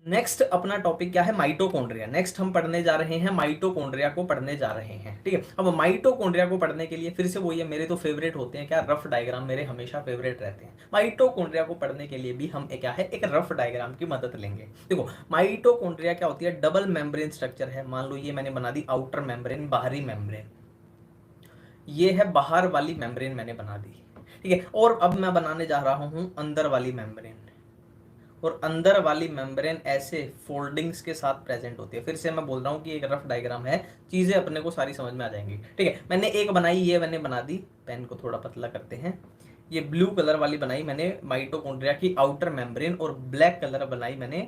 Next अपना topic क्या है, माइटोकॉन्ड्रिया। नेक्स्ट हम पढ़ने जा रहे हैं माइटोकॉन्ड्रिया को पढ़ने जा रहे हैं, ठीक है। अब माइटोकॉन्ड्रिया को पढ़ने के लिए फिर से वही है, मेरे तो फेवरेट होते हैं क्या, रफ डायग्राम मेरे हमेशा फेवरेट रहते हैं। माइटोकॉन्ड्रिया को पढ़ने के लिए भी हम क्या है, एक रफ डायग्राम की मदद लेंगे। देखो माइटोकॉन्ड्रिया क्या होती है, डबल मेम्ब्रेन स्ट्रक्चर है। मान लो ये मैंने बना दी आउटर मेम्ब्रेन, बाहरी मेम्ब्रेन, ये है बाहर वाली मेम्ब्रेन मैंने बना दी, ठीक है। और अब मैं बनाने जा रहा हूं अंदर वाली मेम्ब्रेन, और अंदर वाली मेम्ब्रेन ऐसे फोल्डिंग्स के साथ प्रेजेंट होती है। फिर से मैं बोल रहा हूँ कि एक रफ डायग्राम है, चीजें अपने को सारी समझ में आ जाएंगी, ठीक है। मैंने एक बनाई, ये मैंने बना दी, पेन को थोड़ा पतला करते हैं, ये ब्लू कलर वाली बनाई मैंने माइटोकॉन्ड्रिया की आउटर मेम्ब्रेन, और ब्लैक कलर बनाई मैंने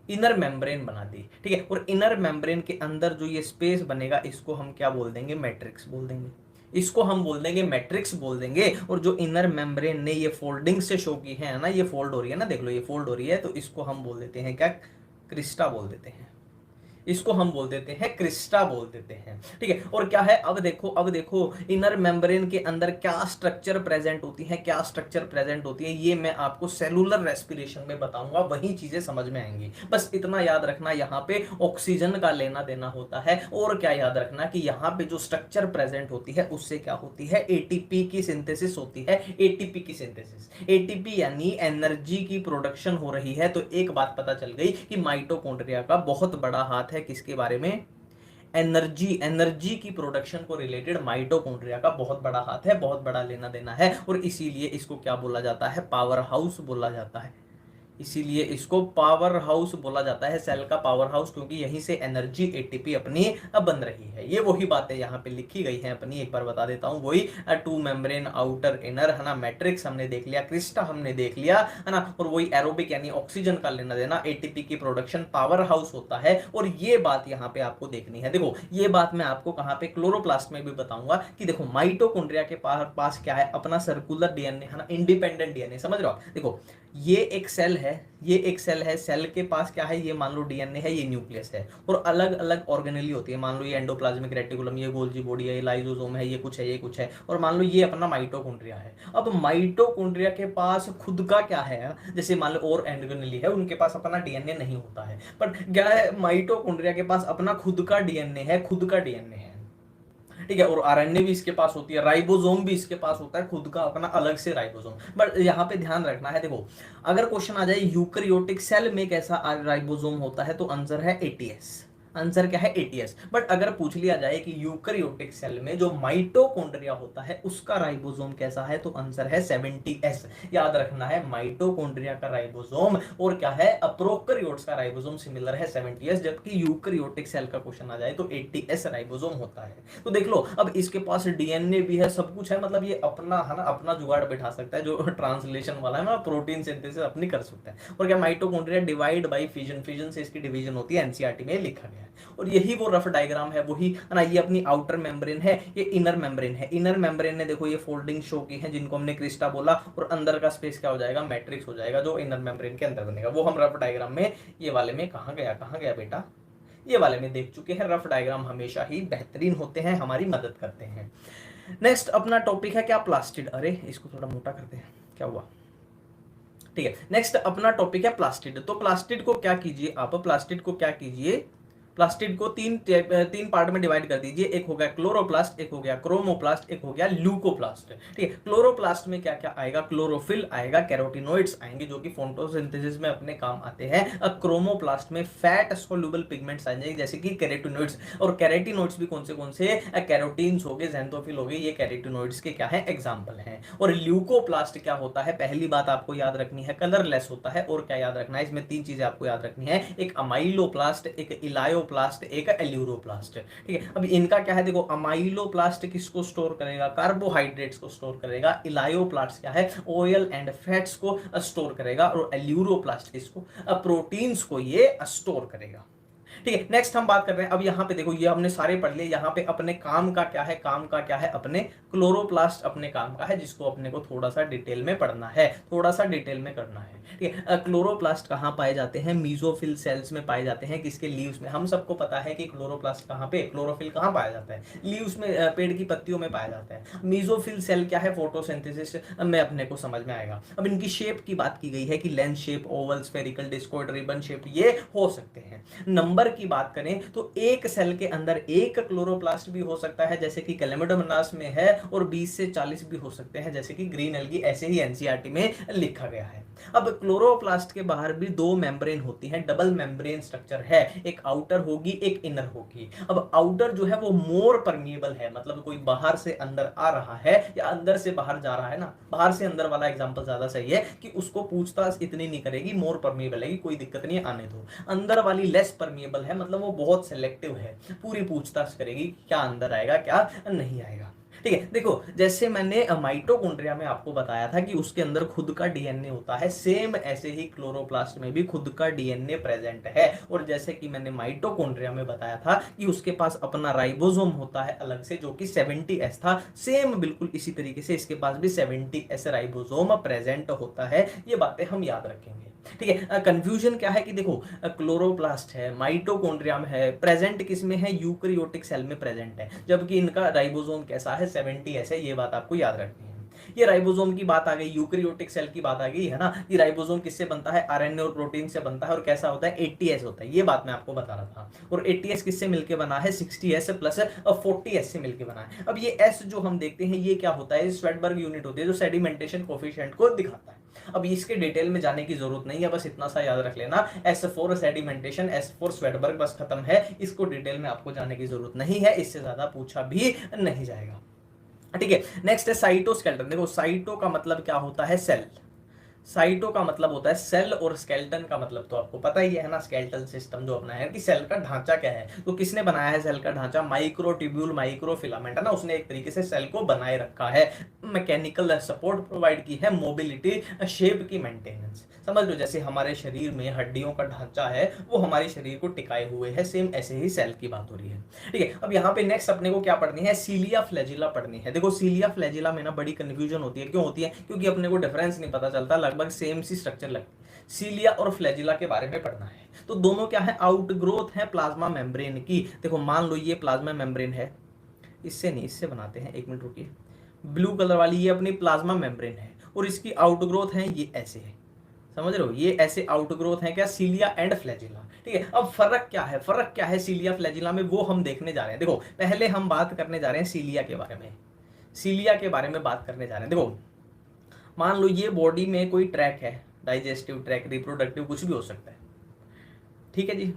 इनर मेम्ब्रेन बना दी, ठीक है। और इनर मेम्ब्रेन के अंदर जो ये स्पेस बनेगा इसको हम क्या बोल देंगे, मैट्रिक्स बोल देंगे, इसको हम बोल देंगे मैट्रिक्स बोल देंगे। और जो इनर मेम्ब्रेन ने ये फोल्डिंग से शो की है ना, ये फोल्ड हो रही है ना, देख लो ये फोल्ड हो रही है, तो इसको हम बोल देते हैं क्या, क्रिस्टा बोल देते हैं, इसको हम बोल देते हैं क्रिस्टा बोल देते हैं, ठीक है। और क्या है, अब देखो इनर मेम्ब्रेन के अंदर क्या स्ट्रक्चर प्रेजेंट होती है, क्या स्ट्रक्चर प्रेजेंट होती है, ये मैं आपको सेलुलर रेस्पिरेशन में बताऊंगा, वही चीजें समझ में आएंगी। बस इतना याद रखना, यहाँ पे ऑक्सीजन का लेना देना होता है। और क्या याद रखना कि यहाँ पे जो स्ट्रक्चर प्रेजेंट होती है उससे क्या होती है, एटीपी की सिंथेसिस होती है, एटीपी की सिंथेसिस, एटीपी यानी एनर्जी की प्रोडक्शन हो रही है। तो एक बात पता चल गई कि माइटोकॉन्ड्रिया का बहुत बड़ा हाथ है किसके बारे में, एनर्जी की प्रोडक्शन को रिलेटेड माइटोकॉन्ड्रिया का बहुत बड़ा हाथ है, बहुत बड़ा लेना देना है। और इसीलिए इसको क्या बोला जाता है, पावर हाउस बोला जाता है। इसीलिए इसको पावर हाउस बोला जाता है, सेल का पावर हाउस, क्योंकि यहीं से एनर्जी एटीपी अपनी बन रही है। ये वही बातें यहाँ पे लिखी गई हैं अपनी, एक बार बता देता हूँ, वही टू मेम्ब्रेन आउटर इनर है ना, मैट्रिक्स हमने देख लिया, क्रिस्टा हमने देख लिया है ना, और वही एरोबिक यानी ऑक्सीजन का लेना देना, एटीपी की प्रोडक्शन, पावर हाउस होता है। और ये बात यहाँ पे आपको देखनी है। देखो ये बात मैं आपको कहाँ पे, क्लोरोप्लास्ट में भी बताऊंगा कि देखो माइटोकॉन्ड्रिया के पास क्या है, अपना सर्कुलर डीएनए है ना, इंडिपेंडेंट डीएनए, समझ रहे हो। देखो ये एक सेल है, ये एक सेल है, सेल के पास क्या है, ये मान लो डीएनए है, ये न्यूक्लियस है, और अलग अलग ऑर्गेनेली होती है। मान लो ये एंडोप्लाज्मिक रेटिकुलम, ये गोल्जी बॉडी है, ये लाइसोसोम है, ये कुछ है, ये कुछ है। और मान लो ये अपना माइटोकॉन्ड्रिया है। अब माइटोकॉन्ड्रिया के पास खुद का क्या है, जैसे मान लो और एंडोगेनेली है, उनके पास अपना डीएनए नहीं होता है, बट क्या है, माइटोकॉन्ड्रिया के पास अपना खुद का डीएनए है, खुद का डीएनए है, ठीक है। और आरएनए भी इसके पास होती है, राइबोसोम भी इसके पास होता है, खुद का अपना अलग से राइबोसोम। बट यहाँ पे ध्यान रखना है, देखो अगर क्वेश्चन आ जाए यूकैरियोटिक सेल में कैसा राइबोसोम होता है, तो आंसर है एटीएस, आंसर क्या है, एटीएस। बट अगर पूछ लिया जाए कि यूकैरियोटिक सेल में जो माइटोकॉन्ड्रिया होता है उसका राइबोसोम कैसा है, तो आंसर है 70s। याद रखना है, माइटोकॉन्ड्रिया का राइबोसोम और क्या है, प्रोकैरियोट्स का राइबोसोम सिमिलर है 70s, जबकि यूकैरियोटिक सेल का क्वेश्चन आ जाए तो 80s राइबोसोम होता है। तो देख लो, अब इसके पास डीएनए भी है, सब कुछ है, मतलब ये अपना है ना, अपना जुगाड़ बैठा सकता है, जो ट्रांसलेशन वाला है ना, प्रोटीन सिंथेसिस अपनी कर सकता है। और क्या, mitochondria divide by fission, fission से इसकी डिवीजन होती है, एनसीईआरटी में लिखा गया है। और यही वो रफ डायग्राम है, वही है ना, ये अपनी आउटर मेम्ब्रेन है, ये इनर मेम्ब्रेन है। इनर मेम्ब्रेन ने देखो ये फोल्डिंग शो की है, जिनको हमने क्रिस्टा बोला, और अंदर का स्पेस क्या हो जाएगा, मैट्रिक्स हो जाएगा, जो इनर मेम्ब्रेन के अंदर बनेगा। वो हम रफ डायग्राम में, ये वाले में कहाँ गया बेटा, ये वाले में देख चुके हैं। रफ डायग्राम हमेशा ही बेहतरीन होते हैं, हमारी मदद करते हैं। नेक्स्ट अपना टॉपिक है क्या, प्लास्टिड। अरे इसको थोड़ा मोटा करते हैं, क्या हुआ, ठीक है। नेक्स्ट अपना टॉपिक है प्लास्टिड। तो प्लास्टिड को क्या कीजिए आप, प्लास्टिड को क्या कीजिए, प्लास्टिड को तीन पार्ट में डिवाइड कर दीजिए। एक हो गया क्लोरोप्लास्ट, एक हो गया क्रोमोप्लास्ट, एक हो गया ल्यूकोप्लास्ट, ठीक है। क्लोरोप्लास्ट में क्या क्या आएगा, क्लोरोफिल आएगा, कैरोटिनोइड्स आएंगे जो कि फोटोसिंथेसिस में अपने काम आते हैं। क्रोमोप्लास्ट में फैट सोल्यूबल पिगमेंट्स आ जाएंगे, जैसे कि कैरोटिनोइड्स। और कैरोटिनोइड्स भी कौन से, कैरोटीन्स हो गए, ज़ैंथोफिल हो गए, ये कैरोटिनोइड्स के क्या है, एग्जाम्पल हैं। और ल्यूकोप्लास्ट क्या होता है, पहली बात आपको याद रखनी है, कलरलेस होता है। और क्या याद रखना है, इसमें तीन चीजें आपको याद रखनी है, एक अमाइलोप्लास्ट, एक इलायोप्लास्ट, एक एल्यूरोप्लास्ट, ठीक है। अब इनका क्या है, देखो अमाइलोप्लास्ट किसको स्टोर करेगा, कार्बोहाइड्रेट्स को स्टोर करेगा। इलायोप्लास्ट क्या है, ऑयल एंड फैट्स को स्टोर करेगा। और एल्यूरोप्लास्ट किसको, प्रोटीन्स को ये स्टोर करेगा, ठीक है, नेक्स्ट हम बात कर रहे हैं, अब यहाँ पे देखो ये हमने सारे पढ़ लिए, यहाँ पे अपने काम का क्या है, काम का क्या है, अपने क्लोरोप्लास्ट अपने काम का है, जिसको अपने को थोड़ा सा डिटेल में पढ़ना है, थोड़ा सा डिटेल में करना है। ठीक है, क्लोरोप्लास्ट कहाँ पाए जाते हैं, मीजोफिल सेल्स में पाए जाते हैं, किसके, लीव्स में। हम सबको पता है कि क्लोरोप्लास्ट कहाँ पे, क्लोरोफिल कहाँ पाया जाता है, लीव्स में, पेड़ की पत्तियों में पाया जाता है। मीजोफिल सेल क्या है, फोटोसिंथेसिस में अपने को समझ में आएगा। अब इनकी शेप की बात की गई है कि lens shape, Oval, spherical, discoid, ribbon shape ये हो सकते हैं। नंबर की बात करें तो एक सेल के अंदर एक क्लोरोप्लास्ट भी हो सकता है, जैसे कि कैलेमोडोमोनास में है, और 20 से 40 भी हो सकते हैं, जैसे कि ग्रीन एल्गी, ऐसे ही एनसीईआरटी में लिखा गया है। अब क्लोरोप्लास्ट के बाहर भी दो मेम्ब्रेन होती हैं, डबल मेम्ब्रेन स्ट्रक्चर है, एक आउटर होगी, एक इनर होगी। अब आउटर जो है वो मोर परमिएबल है, मतलब कोई बाहर से अंदर आ रहा है या अंदर से बाहर जा रहा है ना, बाहर से अंदर वाला एग्जांपल ज्यादा सही है कि उसको पूछताछ इतनी नहीं करेगी, मोर परमिएबल है, कोई दिक्कत नहीं है, आने दो। अंदर वाली लेस परमिएबल है, मतलब वो बहुत सिलेक्टिव है, पूरी पूछताछ करेगी क्या अंदर आएगा क्या नहीं आएगा। ठीक है, देखो जैसे मैंने माइटोकॉन्ड्रिया में आपको बताया था कि उसके अंदर खुद का डीएनए होता है, सेम ऐसे ही क्लोरोप्लास्ट में भी खुद का डीएनए प्रेजेंट है। और जैसे कि मैंने माइटोकॉन्ड्रिया में बताया था कि उसके पास अपना राइबोसोम होता है अलग से, जो कि 70S था, सेम बिल्कुल इसी तरीके से इसके पास भी 70S राइबोसोम प्रेजेंट होता है। ये बातें हम याद रखेंगे। ठीक है, कंफ्यूजन क्या है कि देखो क्लोरोप्लास्ट है, माइटोकॉन्ड्रिया में है, प्रेजेंट किस में है, यूकैरियोटिक सेल में प्रेजेंट है, जबकि इनका राइबोसोम कैसा है, 70S है। ये बात आपको याद रखनी है। ये राइबोसोम की बात आ गई, यूकैरियोटिक सेल की बात आ गई है ना। ये राइबोसोम किससे बनता है, आरएनए और प्रोटीन से बनता है, और कैसा होता है, 80S होता है। ये बात मैं आपको बता रहा था। और 80S किससे मिलकर बना है, 60S प्लस 40S से मिलकर बना है। अब ये S जो हम देखते हैं ये क्या होता है, स्वेडबर्ग यूनिट होती है, जो सेडिमेंटेशन कोफिशिएंट को दिखाता है। अब इसके डिटेल में जाने की जरूरत नहीं है, बस इतना सा याद रख लेना, S4 सेडिमेंटेशन, S4 स्वेडबर्ग, बस खत्म है। इसको डिटेल में आपको जाने की जरूरत नहीं है, इससे ज्यादा पूछा भी नहीं जाएगा। ठीक है, नेक्स्ट है साइटोस्केलेटन। देखो साइटो का मतलब क्या होता है, सेल। साइटो का मतलब होता है सेल, और स्केलेटन का मतलब तो आपको पता ही है ना, स्केलेटल सिस्टम जो अपना है कि सेल का ढांचा क्या है। तो किसने बनाया है सेल का ढांचा, माइक्रोट्यूब्यूल, माइक्रोफिलामेंट है ना, उसने एक तरीके से सेल को बनाए रखा है, मैकेनिकल सपोर्ट प्रोवाइड की है, मोबिलिटी, शेप की मेंटेनेंस। समझ लो जैसे हमारे शरीर में हड्डियों का ढांचा है, वो हमारे शरीर को टिकाए हुए है, सेम ऐसे ही सेल की बात हो रही है। ठीक है, अब यहाँ पे नेक्स्ट अपने को क्या पढ़नी है, सीलिया फ्लैजिला पढ़नी है। देखो सीलिया फ्लैजिला में ना बड़ी कंफ्यूजन होती है, क्यों होती है, क्योंकि अपने को डिफरेंस नहीं पता चलता, लगभग सेम सी स्ट्रक्चर लगती है। सीलिया और फ्लैजिला के बारे में पढ़ना है। तो दोनों क्या है, आउटग्रोथ है प्लाज्मा मेम्ब्रेन की। देखो मान लो ये प्लाज्मा मेम्ब्रेन है, इससे नहीं, इससे बनाते हैं, एक मिनट रुकिए। ब्लू कलर वाली ये अपनी प्लाज्मा मेम्ब्रेन है, और इसकी आउटग्रोथ है ये ऐसे है, समझ रहे हो, ये ऐसे आउटग्रोथ है क्या, सीलिया एंड फ्लैजिला। ठीक है, अब फर्क क्या है, फर्क क्या है सीलिया फ्लैजिला में, वो हम देखने जा रहे हैं। देखो पहले हम बात करने जा रहे हैं सीलिया के बारे में, सीलिया के बारे में बात करने जा रहे हैं। देखो मान लो ये बॉडी में कोई ट्रैक है, डाइजेस्टिव ट्रैक, रिप्रोडक्टिव, कुछ भी हो सकता है। ठीक है जी,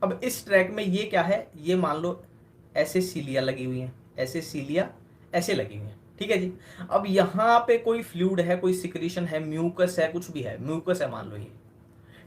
अब इस ट्रैक में ये क्या है, ये मान लो ऐसे सीलिया लगी हुई है, ऐसे सीलिया ऐसे लगी हुई है। ठीक है जी, अब यहाँ पे कोई फ्लूइड है, कोई सिक्रीशन है, म्यूकस है, कुछ भी है, म्यूकस है मान लो ये।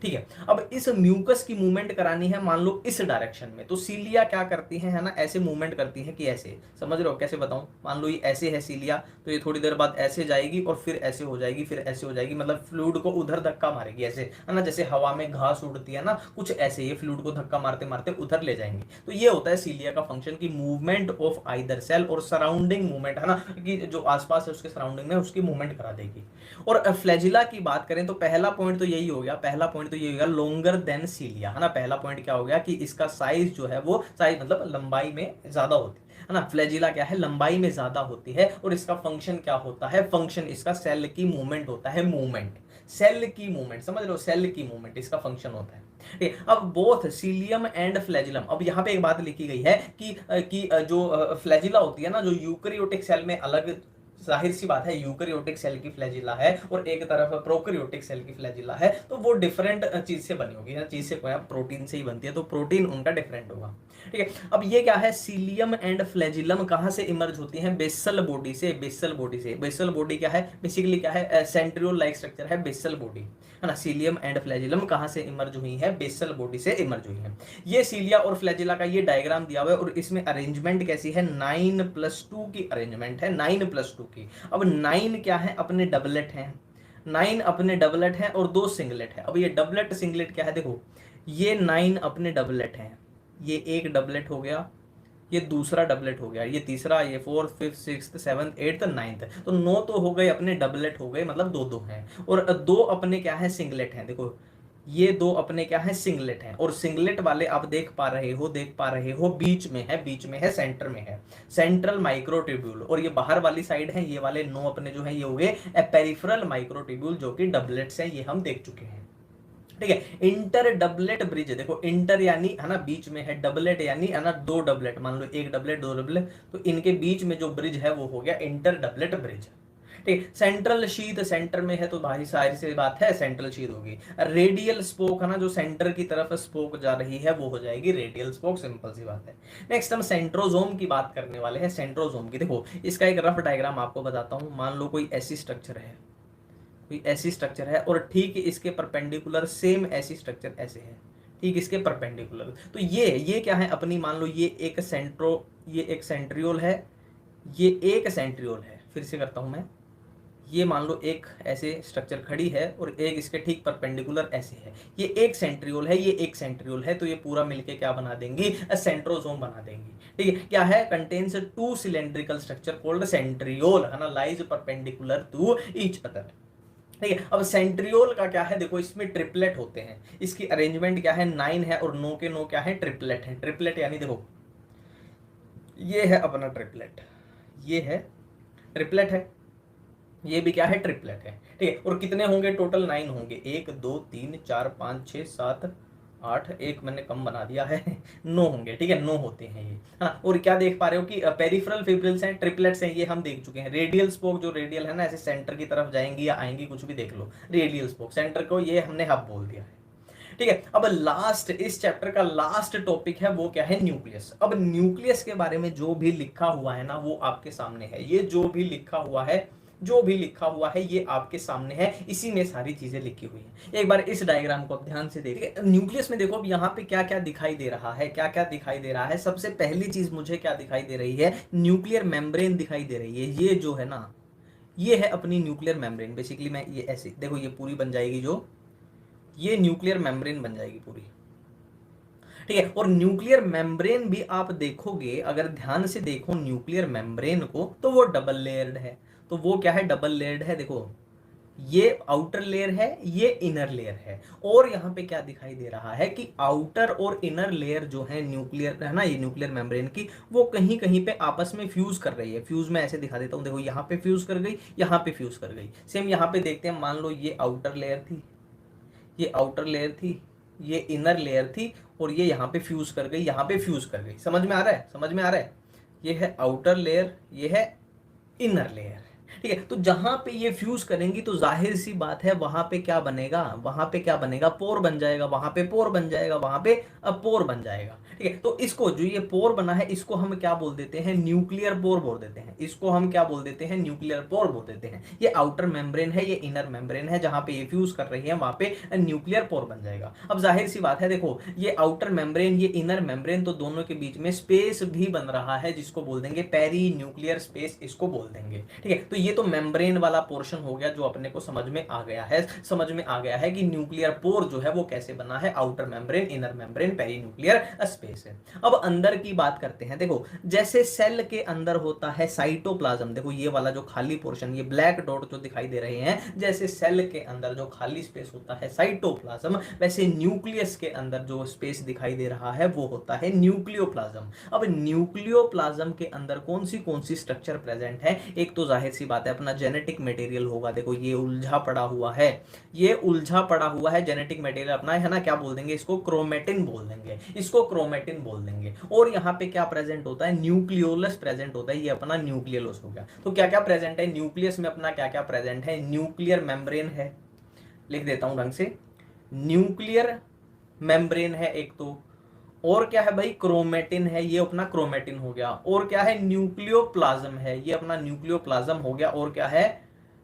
ठीक है, अब इस म्यूकस की मूवमेंट करानी है मान लो इस डायरेक्शन में, तो सीलिया क्या करती है ना, ऐसे मूवमेंट करती है कि ऐसे, समझ रहे हो कैसे बताऊं, मान लो ये ऐसे है सीलिया, तो ये थोड़ी देर बाद ऐसे जाएगी और फिर ऐसे हो जाएगी, फिर ऐसे हो जाएगी, मतलब फ्लूइड को उधर धक्का मारेगी ऐसे, है ना, जैसे हवा में घास उड़ती है ना, कुछ ऐसे ये फ्लूइड को धक्का मारते मारते उधर ले जाएंगे। तो ये होता है सीलिया का फंक्शन की मूवमेंट ऑफ आइदर सेल, और सराउंडिंग मूवमेंट है ना, कि जो आसपास है उसके सराउंडिंग में उसकी मूवमेंट करा देगी। और फ्लैजिला की बात करें तो पहला पॉइंट तो यही हो गया, पहला पॉइंट तो यही हो गया, लोंगर देन सीलिया, है ना। पहला पॉइंट क्या हो गया कि इसका साइज जो है वो साइज मतलब लंबाई में ज्यादा होती है ना, फ्लैजिला क्या है, लंबाई में ज्यादा होती है। और इसका फंक्शन क्या होता है, फंक्शन इसका सेल की मूवमेंट होता है, मूवमेंट, सेल की मूवमेंट, समझ रहे हो, सेल की मूवमेंट इसका फंक्शन होता है। ठीक है, अब बोथ सीलियम एंड फ्लैजिलम, अब यहाँ पे एक बात लिखी गई है कि जो फ्लैजिला होती है ना, जो यूकैरियोटिक सेल में अलग, जाहिर सी बात है यूकैरियोटिक सेल की फ्लैजिला है और एक तरफ प्रोकैरियोटिक सेल की फ्लैजिला है, तो वो डिफरेंट चीज से बनी होगी, चीज से कोई प्रोटीन से ही बनती है, तो प्रोटीन उनका डिफरेंट होगा। ठीक है, अब ये क्या है, सीलियम एंड फ्लैजिलम कहाँ से इमर्ज होती हैं, बेसल बॉडी से, बेसल बॉडी से। बेसल बॉडी क्या है, बेसिकली क्या है, सेंट्रियोल लाइक स्ट्रक्चर है बेसल बॉडी, है ना। सीलियम एंड फ्लैजिलम कहाँ से इमर्ज हुई है, बेसल बॉडी से इमर्ज हुई है। ये सीलिया और फ्लैजिला का ये डायग्राम दिया हुआ है, और इसमें अरेंजमेंट कैसी है, 9+2 की अरेंजमेंट है, 9+2 की। अब 9 क्या है, अपने डबलेट हैं, 9 अपने डबलेट हैं और 2 सिंगलेट है। अब ये डबलेट सिंगलेट क्या है, देखो ये 9 अपने डबलेट हैं, ये एक डबलेट हो गया, ये दूसरा डबलेट हो गया, ये तीसरा, ये fourth, fifth, sixth, seventh, eighth, ninth, तो 9 तो हो गए अपने डबलेट हो गए, मतलब दो दो हैं। और दो अपने क्या है सिंगलेट हैं। देखो ये दो अपने क्या है सिंगलेट हैं, और सिंगलेट वाले आप देख पा रहे हो, देख पा रहे हो बीच में है, बीच में है, सेंटर में है, सेंट्रल माइक्रोट्यूब्यूल। और ये बाहर वाली साइड है, ये वाले 9 अपने जो है ये हो गए पेरिफेरल माइक्रोट्यूब्यूल, जो कि डबलेट्स हैं, ये हम देख चुके हैं। ठीक है। इंटर डबलेट ब्रिज, देखो इंटर यानी है ना बीच में है, डबलेट यानी है ना दो डबलेट, मान लो एक डबलेट दो डबलेट, तो इनके बीच में जो ब्रिज है वो हो गया इंटर डबलेट ब्रिज। ठीक। सेंट्रल शीथ सेंटर में है, तो भाई सारी सी बात है सेंट्रल शीथ होगी। रेडियल स्पोक है ना, जो सेंटर की तरफ स्पोक जा रही है वो हो जाएगी रेडियल स्पोक, सिंपल सी बात है। नेक्स्ट हम सेंट्रोजोम की बात करने वाले हैं। सेंट्रोजोम की देखो इसका एक रफ डायग्राम आपको बताता हूं। मान लो कोई ऐसी स्ट्रक्चर है, कोई ऐसी स्ट्रक्चर है, और ठीक इसके परपेंडिकुलर सेम ऐसी स्ट्रक्चर ऐसे है, ठीक इसके परपेंडिकुलर। तो ये क्या है अपनी, मान लो ये एक ये एक सेंट्रियोल है, ये एक सेंट्रियोल है, फिर से करता हूं मैं। ये मान लो एक ऐसे स्ट्रक्चर खड़ी है और एक इसके ठीक परपेंडिकुलर ऐसे है, ये एक सेंट्रियोल है, ये एक सेंट्रियोल है, तो ये पूरा मिलके क्या बना देंगी, सेंट्रोजोम बना देंगी। ठीक है। क्या है, contains two cylindrical structure called centriole, है ना, lies perpendicular to each other. ठीक है। अब सेंट्रियोल का क्या है, देखो इसमें ट्रिपलेट होते हैं, इसकी अरेंजमेंट क्या है, 9 है, और 9 के 9 क्या है, ट्रिपलेट है। ट्रिपलेट यानी देखो ये है अपना ट्रिपलेट, ये है ट्रिपलेट है, ये भी क्या है, ट्रिपलेट है। ठीक है। और कितने होंगे, टोटल 9 होंगे, 1 2 3 4 5 6 7 8, एक मैंने कम बना दिया है 9 होंगे। ठीक है, 9 होते हैं ये। हाँ, और क्या देख पा रहे हो कि पेरिफेरल फिब्रिल्स हैं, ट्रिपलेट्स हैं, ये हम देख चुके हैं। रेडियल स्पोक, जो रेडियल है ना ऐसे सेंटर की तरफ जाएंगी या आएंगी, कुछ भी देख लो, रेडियल स्पोक सेंटर को ये हमने हब बोल दिया है। ठीक है। अब लास्ट, इस चैप्टर का लास्ट टॉपिक है वो क्या है, न्यूक्लियस। अब न्यूक्लियस के बारे में जो भी लिखा हुआ है ना वो आपके सामने है, ये जो भी लिखा हुआ है, जो भी लिखा हुआ है ये आपके सामने है, इसी में सारी चीजें लिखी हुई हैं। एक बार इस डायग्राम को ध्यान से देखिए। न्यूक्लियस में देखो अब यहाँ पे क्या क्या दिखाई दे रहा है, क्या क्या दिखाई दे रहा है। सबसे पहली चीज मुझे क्या दिखाई दे रही है, न्यूक्लियर मेम्ब्रेन दिखाई दे रही है। ये जो है ना, ये है अपनी न्यूक्लियर मेम्ब्रेन। बेसिकली मैं ये ऐसे देखो, ये पूरी बन जाएगी, जो ये न्यूक्लियर मेम्ब्रेन बन जाएगी पूरी। ठीक है। और न्यूक्लियर मेम्ब्रेन भी आप देखोगे, अगर ध्यान से देखो न्यूक्लियर मेम्ब्रेन को, तो वो डबल लेयर्ड है। तो वो क्या है, डबल लेयर्ड है। देखो ये आउटर लेयर है, ये इनर लेयर है। और यहाँ पे क्या दिखाई दे रहा है कि आउटर और इनर लेयर जो है न्यूक्लियर है ना, ये न्यूक्लियर मेम्ब्रेन की, वो कहीं कहीं पे आपस में फ्यूज कर रही है। फ्यूज में ऐसे दिखा देता हूँ, देखो यहाँ पे फ्यूज कर गई, यहाँ पे फ्यूज कर गई। सेम यहाँ पे देखते हैं, मान लो ये आउटर लेयर थी, ये आउटर लेयर थी, ये इनर लेयर थी, और ये यहाँ पे फ्यूज कर गई, यहाँ पे फ्यूज कर गई। समझ में आ रहा है, समझ में आ रहा है। ये है आउटर लेयर, ये है इनर लेयर। ठीक है। तो जहां पे ये फ्यूज करेंगी तो जाहिर सी बात है वहां पे क्या बनेगा, वहां पे क्या बनेगा, पोर बन जाएगा, वहां पे पोर बन जाएगा, वहां पे पोर बन जाएगा। ठीक है। तो इसको जो ये पोर बना है, इसको हम क्या बोल देते हैं, न्यूक्लियर पोर बोल देते हैं। इसको हम क्या बोल देते हैं, न्यूक्लियर पोर बोल देते हैं। ये आउटर मेम्ब्रेन है, ये इनर मेम्ब्रेन है, जहां पे ये फ्यूज कर रही है वहां पे न्यूक्लियर पोर बन जाएगा। अब जाहिर सी बात है, देखो ये आउटर मेम्ब्रेन, ये इनर मेम्ब्रेन, तो दोनों के बीच में स्पेस भी बन रहा है, जिसको बोल देंगे पेरी न्यूक्लियर स्पेस, इसको बोल देंगे। ठीक है। तो ये तो मेम्ब्रेन वाला पोर्शन हो गया, जो अपने को समझ में आ गया है, समझ में आ गया है कि न्यूक्लियर पोर जो है वो कैसे बना है, outer membrane, inner membrane, peri nuclear space है। अब अंदर की बात करते हैं। देखो जैसे सेल के अंदर होता है साइटोप्लाज्म, देखो ये वाला जो खाली पोर्शन, ये ब्लैक डॉट जो दिखाई दे रहे हैं, जैसे सेल के अंदर जो खाली स्पेस होता है साइटोप्लाज्म, वैसे न्यूक्लियस के अंदर जो स्पेस दिखाई दे रहा है वो होता है न्यूक्लियोप्लाज्म। अब न्यूक्लियोप्लाज्म के अंदर कौन सी स्ट्रक्चर प्रेजेंट है, एक तो जाहिर सी बात है अपना जेनेटिक मटेरियल होगा। देखो ये उलझा पड़ा हुआ है, ये उलझा पड़ा हुआ है जेनेटिक मटेरियल अपना, है ना, क्या बोल देंगे इसको, क्रोमेटिन बोल देंगे, इसको क्रोमेटिन बोल देंगे। और यहाँ पे क्या प्रेजेंट होता है, न्यूक्लियोलस प्रेजेंट होता है, ये अपना न्यूक्लियोलस हो गया। तो क्या क्या प्रेजेंट है न्यूक्लियस में, अपना क्या क्या प्रेजेंट है, न्यूक्लियर मेम्ब्रेन है, लिख देता हूं ढंग से, न्यूक्लियर मेम्ब्रेन है एक तो, और क्या है भाई, क्रोमेटिन है, ये अपना क्रोमेटिन हो गया। और क्या है, न्यूक्लियोप्लाज्म है, ये अपना न्यूक्लियोप्लाज्म हो गया। और क्या है,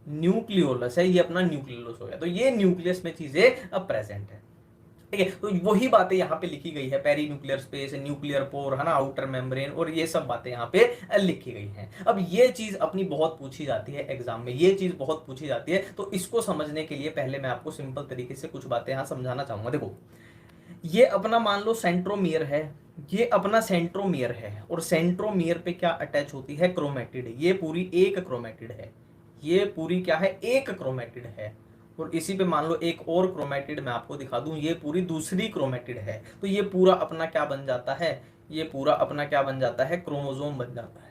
न्यूक्लियोलस है, ये अपना न्यूक्लियोलस हो गया। तो ये न्यूक्लियस में चीजें अब प्रेजेंट है। ठीक है। तो वही बातें यहाँ पे लिखी गई है, peri nuclear space, nuclear pore, है ना, आउटर मेम्ब्रेन, और ये सब बातें यहाँ पे लिखी गई हैं। अब ये चीज अपनी बहुत पूछी जाती है एग्जाम में, ये चीज बहुत पूछी जाती है। तो इसको समझने के लिए पहले मैं आपको सिंपल तरीके से कुछ बातें यहाँ समझाना चाहूंगा। देखो ये अपना मान लो सेंट्रोमियर है, ये अपना सेंट्रोमियर है और सेंट्रोमियर पे क्या अटैच होती है, क्रोमेटिड। ये पूरी एक क्रोमेटिड है, ये पूरी क्या है, एक क्रोमेटिड है। और इसी पे मान लो एक और क्रोमेटिड मैं आपको दिखा दूं, ये पूरी दूसरी क्रोमेटिड है। तो ये पूरा अपना क्या बन जाता है, ये पूरा अपना क्या बन जाता है, क्रोमोसोम बन जाता है।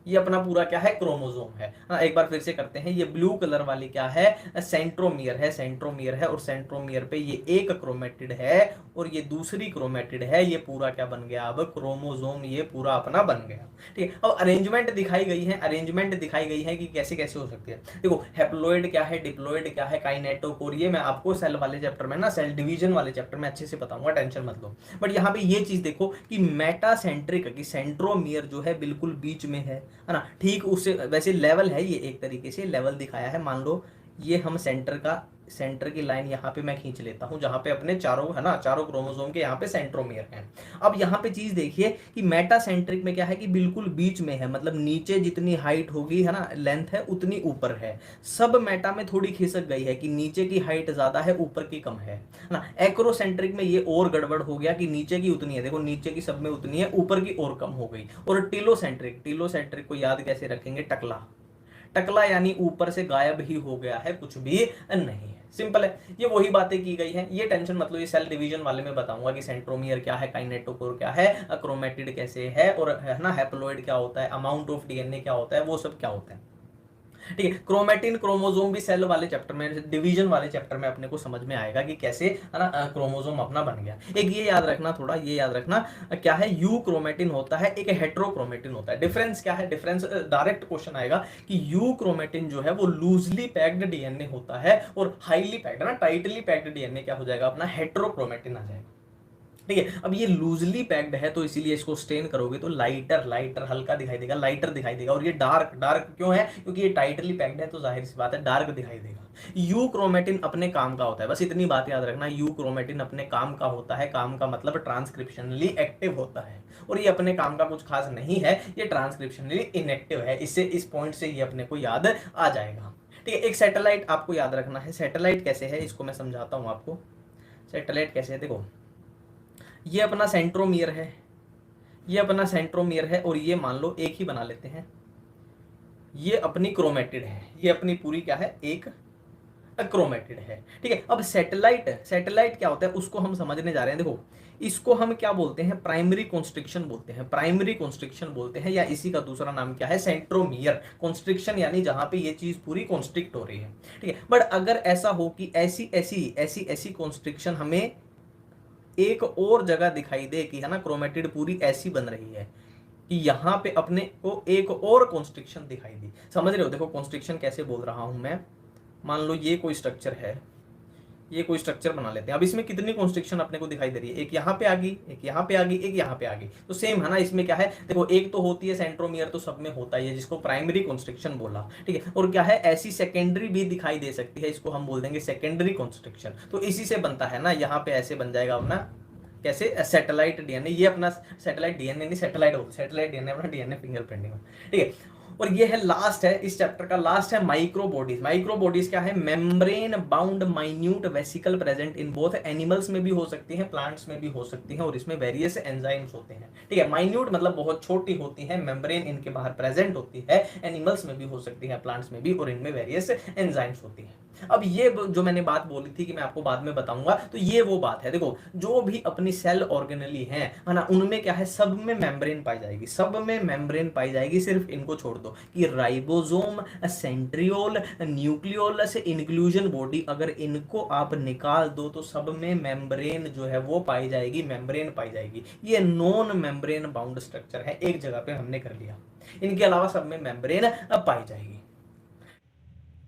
ये अपना पूरा क्या है, क्रोमोसोम है। हाँ, एक बार फिर से करते हैं। ये ब्लू कलर वाली क्या है, सेंट्रोमियर है, सेंट्रोमियर है। और सेंट्रोमियर पे ये एक क्रोमेटिड है और ये दूसरी क्रोमेटिड है। ये पूरा क्या बन गया, अब क्रोमोसोम ये पूरा अपना बन गया। ठीक है, अब अरेंजमेंट दिखाई गई है, अरेंजमेंट दिखाई गई है कि कैसे कैसे हो सकती है। देखो हैप्लॉइड क्या है, डिप्लॉइड क्या है, काइनेटोकोर, ये मैं आपको सेल वाले चैप्टर में ना, सेल डिवीजन वाले चैप्टर में अच्छे से बताऊंगा, टेंशन मत लो। बट यहाँ पे ये चीज देखो कि मेटासेंट्रिक की सेंट्रोमियर जो है बिल्कुल बीच में है ना। ठीक उससे वैसे लेवल है, ये एक तरीके से लेवल दिखाया है। मान लो ये हम सेंटर की लाइन यहाँ पे मैं खींच लेता हूँ, जहाँ पे अपने चारों है ना, चारों क्रोमोसोम के यहाँ पे सेंट्रोमियर हैं। अब यहाँ पे चीज देखिए कि मेटासेंट्रिक में क्या है कि बिल्कुल बीच में है, मतलब नीचे जितनी हाइट होगी है ना, लेंथ है उतनी ऊपर है। सब मेटा में थोड़ी खिसक गई है कि नीचे की हाइट ज्यादा है, ऊपर की कम है ना। एक्रोसेंट्रिक में ये और गड़बड़ हो गया कि नीचे की उतनी है, देखो नीचे की सब में उतनी है, ऊपर की और कम हो गई। और टिलोसेंट्रिक को याद कैसे रखेंगे, टकला, टकला यानी ऊपर से गायब ही हो गया है, कुछ भी नहीं है। सिंपल है, ये वही बातें की गई हैं, ये टेंशन मतलब ये सेल डिवीजन वाले में बताऊंगा कि सेंट्रोमियर क्या है, काइनेटोकोर क्या है, क्रोमेटिड कैसे है, और है ना हैप्लॉइड क्या होता है, अमाउंट ऑफ डीएनए क्या होता है, वो सब क्या होता है। ठीक है, क्रोमेटिन क्रोमोसोम भी सेल वाले चैप्टर में, डिवीजन वाले चैप्टर में अपने को समझ में आएगा कि कैसे है ना क्रोमोसोम अपना बन गया। एक ये याद रखना, थोड़ा ये याद रखना, क्या है, यू क्रोमेटिन होता है, एक हेट्रोक्रोमेटिन होता है। डिफरेंस क्या है, डिफरेंस डायरेक्ट क्वेश्चन आएगा कि यू क्रोमेटिन जो है वो लूजली पैक्ड डीएनए होता है, और हाईली पैक्ड, ना टाइटली पैक्ड डीएनए क्या हो जाएगा, अपना हेट्रोक्रोमेटिन आ जाएगा। ठीक है, अब ये लूजली पैक्ड है तो इसीलिए इसको स्टेन करोगे तो लाइटर, लाइटर हल्का दिखाई देगा, लाइटर दिखाई देगा। और ये डार्क, डार्क क्यों है, क्योंकि ये टाइटली पैक्ड है तो जाहिर सी बात है डार्क दिखाई देगा। यू क्रोमेटिन अपने काम का होता है, बस इतनी बात याद रखना, यू क्रोमेटिन अपने काम का होता है, काम का मतलब ट्रांसक्रिप्शनली एक्टिव होता है। और ये अपने काम का कुछ खास नहीं है, ये ट्रांसक्रिप्शनली इनएक्टिव है। इससे, इस पॉइंट से ये अपने को याद आ जाएगा। ठीक है, एक सैटेलाइट आपको याद रखना है। सैटेलाइट कैसे है इसको मैं समझाता हूँ आपको। सैटेलाइट कैसे है, देखो ये अपना सेंट्रोमियर है, ये अपना सेंट्रोमियर है, और ये मान लो एक ही बना लेते हैं, ये अपनी क्रोमेटिड है, ये अपनी पूरी क्या है, एक क्रोमेटिड है। ठीक है, अब सैटेलाइट, सैटेलाइट क्या होता है उसको हम समझने जा रहे हैं। देखो इसको हम क्या बोलते हैं, प्राइमरी कॉन्स्ट्रिक्शन बोलते हैं, प्राइमरी कॉन्स्ट्रिक्शन बोलते हैं, या इसी का दूसरा नाम क्या है, सेंट्रोमियर कॉन्स्ट्रिक्शन, यानी जहां पे ये चीज पूरी कॉन्स्ट्रिक्ट हो रही है। ठीक है, बट अगर ऐसा हो कि ऐसी ऐसी ऐसी ऐसी कॉन्स्ट्रिक्शन हमें एक और जगह दिखाई दे कि है ना क्रोमेटिड पूरी ऐसी बन रही है कि यहाँ पे अपने को एक और कॉन्स्ट्रिक्शन दिखाई दी, समझ रहे हो। देखो कॉन्स्ट्रिक्शन कैसे बोल रहा हूं मैं, मान लो ये कोई स्ट्रक्चर है, ये कोई स्ट्रक्चर बना लेते हैं। अब इसमें कितनी कॉन्स्ट्रिक्शन अपने को दिखाई दे रही है, एक यहाँ पे आ गई, एक यहाँ पे आ गई, एक यहाँ पे आ गई। तो सेम है ना, इसमें क्या है, देखो एक तो होती है सेंट्रोमियर, तो सब में होता ही है, जिसको प्राइमरी कॉन्स्ट्रिक्शन बोला। ठीक है, और क्या है, ऐसी सेकेंडरी भी दिखाई दे सकती है, इसको हम बोल देंगे सेकेंडरी कॉन्स्ट्रिक्शन। तो इसी से बनता है ना, यहाँ पे ऐसे बन जाएगा अपना कैसे, सैटेलाइट डीएनए। ये अपना सैटेलाइट डीएनए नहीं, सैटेलाइट हो, सैटेलाइट डीएनए अपना डीएनए फिंगरप्रिंटिंग। ठीक है, और ये है लास्ट है, इस चैप्टर का लास्ट है माइक्रोबॉडीज। माइक्रोबॉडीज क्या है, membrane bound minute vesicle present in both, animals में भी हो सकती है, प्लांट्स में भी हो सकती है, और इसमें वेरियस एंजाइम्स होते हैं। ठीक है, माइन्यूट मतलब बहुत छोटी होती है, मेम्ब्रेन इनके बाहर प्रेजेंट होती है, एनिमल्स में भी हो सकती है, प्लांट्स में भी, और इनमें वेरियस एंजाइम्स होती है। अब ये जो मैंने बात बोली थी कि मैं आपको बाद में बताऊंगा, तो ये वो बात है। देखो जो भी अपनी सेल ऑर्गेनली है ना, उनमें क्या है, सब में मेम्ब्रेन पाई जाएगी, सब में मेम्ब्रेन पाई जाएगी। सिर्फ इनको छोड़ दो कि ribosome, centriole, nucleolus, inclusion body, अगर इनको आप निकाल दो तो सब में मेम्ब्रेन जो है वो पाई जाएगी, मेम्ब्रेन पाई जाएगी। ये नॉन मेम्ब्रेन बाउंड स्ट्रक्चर है, एक जगह पे हमने कर लिया। इनके अलावा सब में मेम्ब्रेन पाई जाएगी।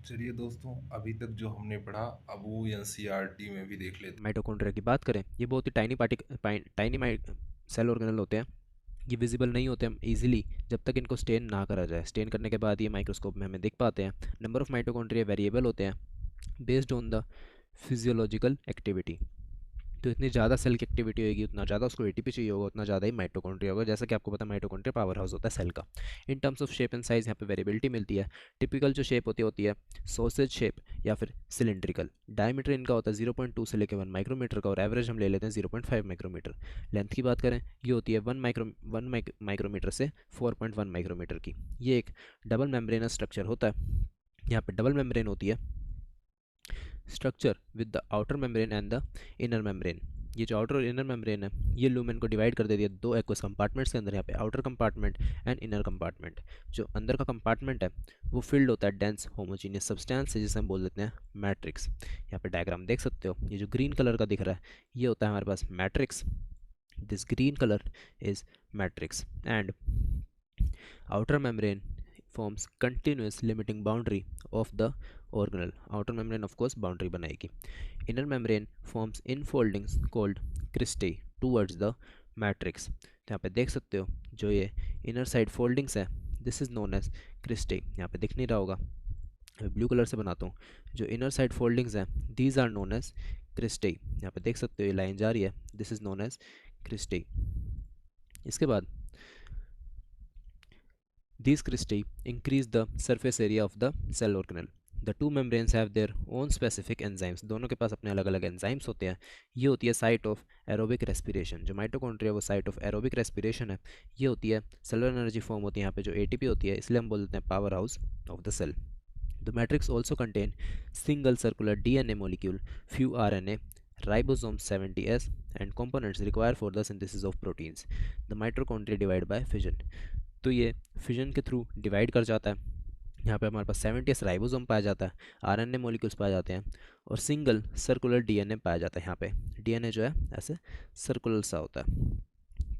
चलिए दोस्तों, अभी तक जो हमने पढ़ा अब वो एनसीईआरटी में भी देख लेते माइटोकॉन्ड्रिया की बात करें, ये बहुत ही टाइनी सेल ऑर्गेनल होते हैं। ये विजिबल नहीं होते हम इजीली जब तक इनको स्टेन ना करा जाए। स्टेन करने के बाद ये माइक्रोस्कोप में हमें दिख पाते हैं। नंबर ऑफ माइटोकॉन्ड्रिया वेरिएबल होते हैं based on the physiological activity. तो इतनी ज़्यादा सेल की एक्टिविटी होगी, उतना ज़्यादा उसको एटीपी चाहिए होगा, उतना ज़्यादा ही माइटोकॉन्ड्रिया होगा। जैसा कि आपको पता है माइटोकॉन्ड्रिया पावर हाउस होता है सेल का। In terms of shape and size यहाँ पे वेरिएबिलिटी मिलती है। टिपिकल जो शेप होती है सॉसेज शेप या फिर सिलेंड्रिकल। डायमीटर इनका होता है 0.2 से लेकर 1 माइक्रोमीटर का, और एवरेज हम ले लेते हैं 0.5 माइक्रोमीटर। लेंथ की बात करें ये होती है 1 माइक्रोमीटर से 4.1 माइक्रोमीटर की। ये एक डबल मेम्ब्रेनस स्ट्रक्चर होता है। यहाँ पे डबल मेम्ब्रेन होती है structure with the outer membrane and the inner membrane. ये जो आउटर और इनर मेम्ब्रेन है ये लूमेन को डिवाइड कर देती है दो एक्वस कंपार्टमेंट्स के अंदर। यहाँ पे outer compartment and inner compartment. जो अंदर का कंपार्टमेंट है वो फिल्ड होता है डेंस होमोजीनियस सब्सटेंस से, जिसे हम बोल देते हैं मैट्रिक्स। यहाँ पे डायग्राम देख सकते हो, ये जो ग्रीन कलर का दिख रहा है ये होता है हमारे पास matrix. This green colour is matrix and outer membrane forms continuous limiting boundary of the organelle. Outer membrane of course boundary बनाएगी. Inner membrane forms infoldings called cristae towards the matrix. तो यहाँ पे देख सकते हो जो ये inner side foldings है this is known as cristae. यहाँ पे दिख नहीं रहा होगा, ब्लू कलर से बनाता हूँ। जो inner side foldings हैं these are known as cristae. यहाँ पे देख सकते हो ये लाइन जा रही है, this is known as cristae. इसके बाद these cristae increase the surface area of the cell organelle. The two membranes have their own specific enzymes. दोनों के पास अपने अलग अलग एंजाइम्स होते हैं। ये होती है साइट ऑफ एरोबिक रेस्पिरेशन। जो माइटोकॉन्ड्रिया वो साइट ऑफ एरोबिक रेस्पिरेशन है। ये होती है सेलुलर एनर्जी फॉर्म होती है यहाँ पे जो एटीपी होती है, इसलिए हम बोलते हैं power house of the cell. The matrix also contain single circular DNA molecule, few RNA, ribosome 70S, and components required for the synthesis of proteins. The mitochondria divide by fission. तो ये fission के through divide कर जाता है। यहाँ पे हमारे पास 70S ribosome पाया जाता है, आरएनए मॉलिक्यूल्स पाए जाते हैं, और सिंगल सर्कुलर डीएनए पाया जाता है। यहाँ पे डीएनए जो है ऐसे सर्कुलर सा होता है।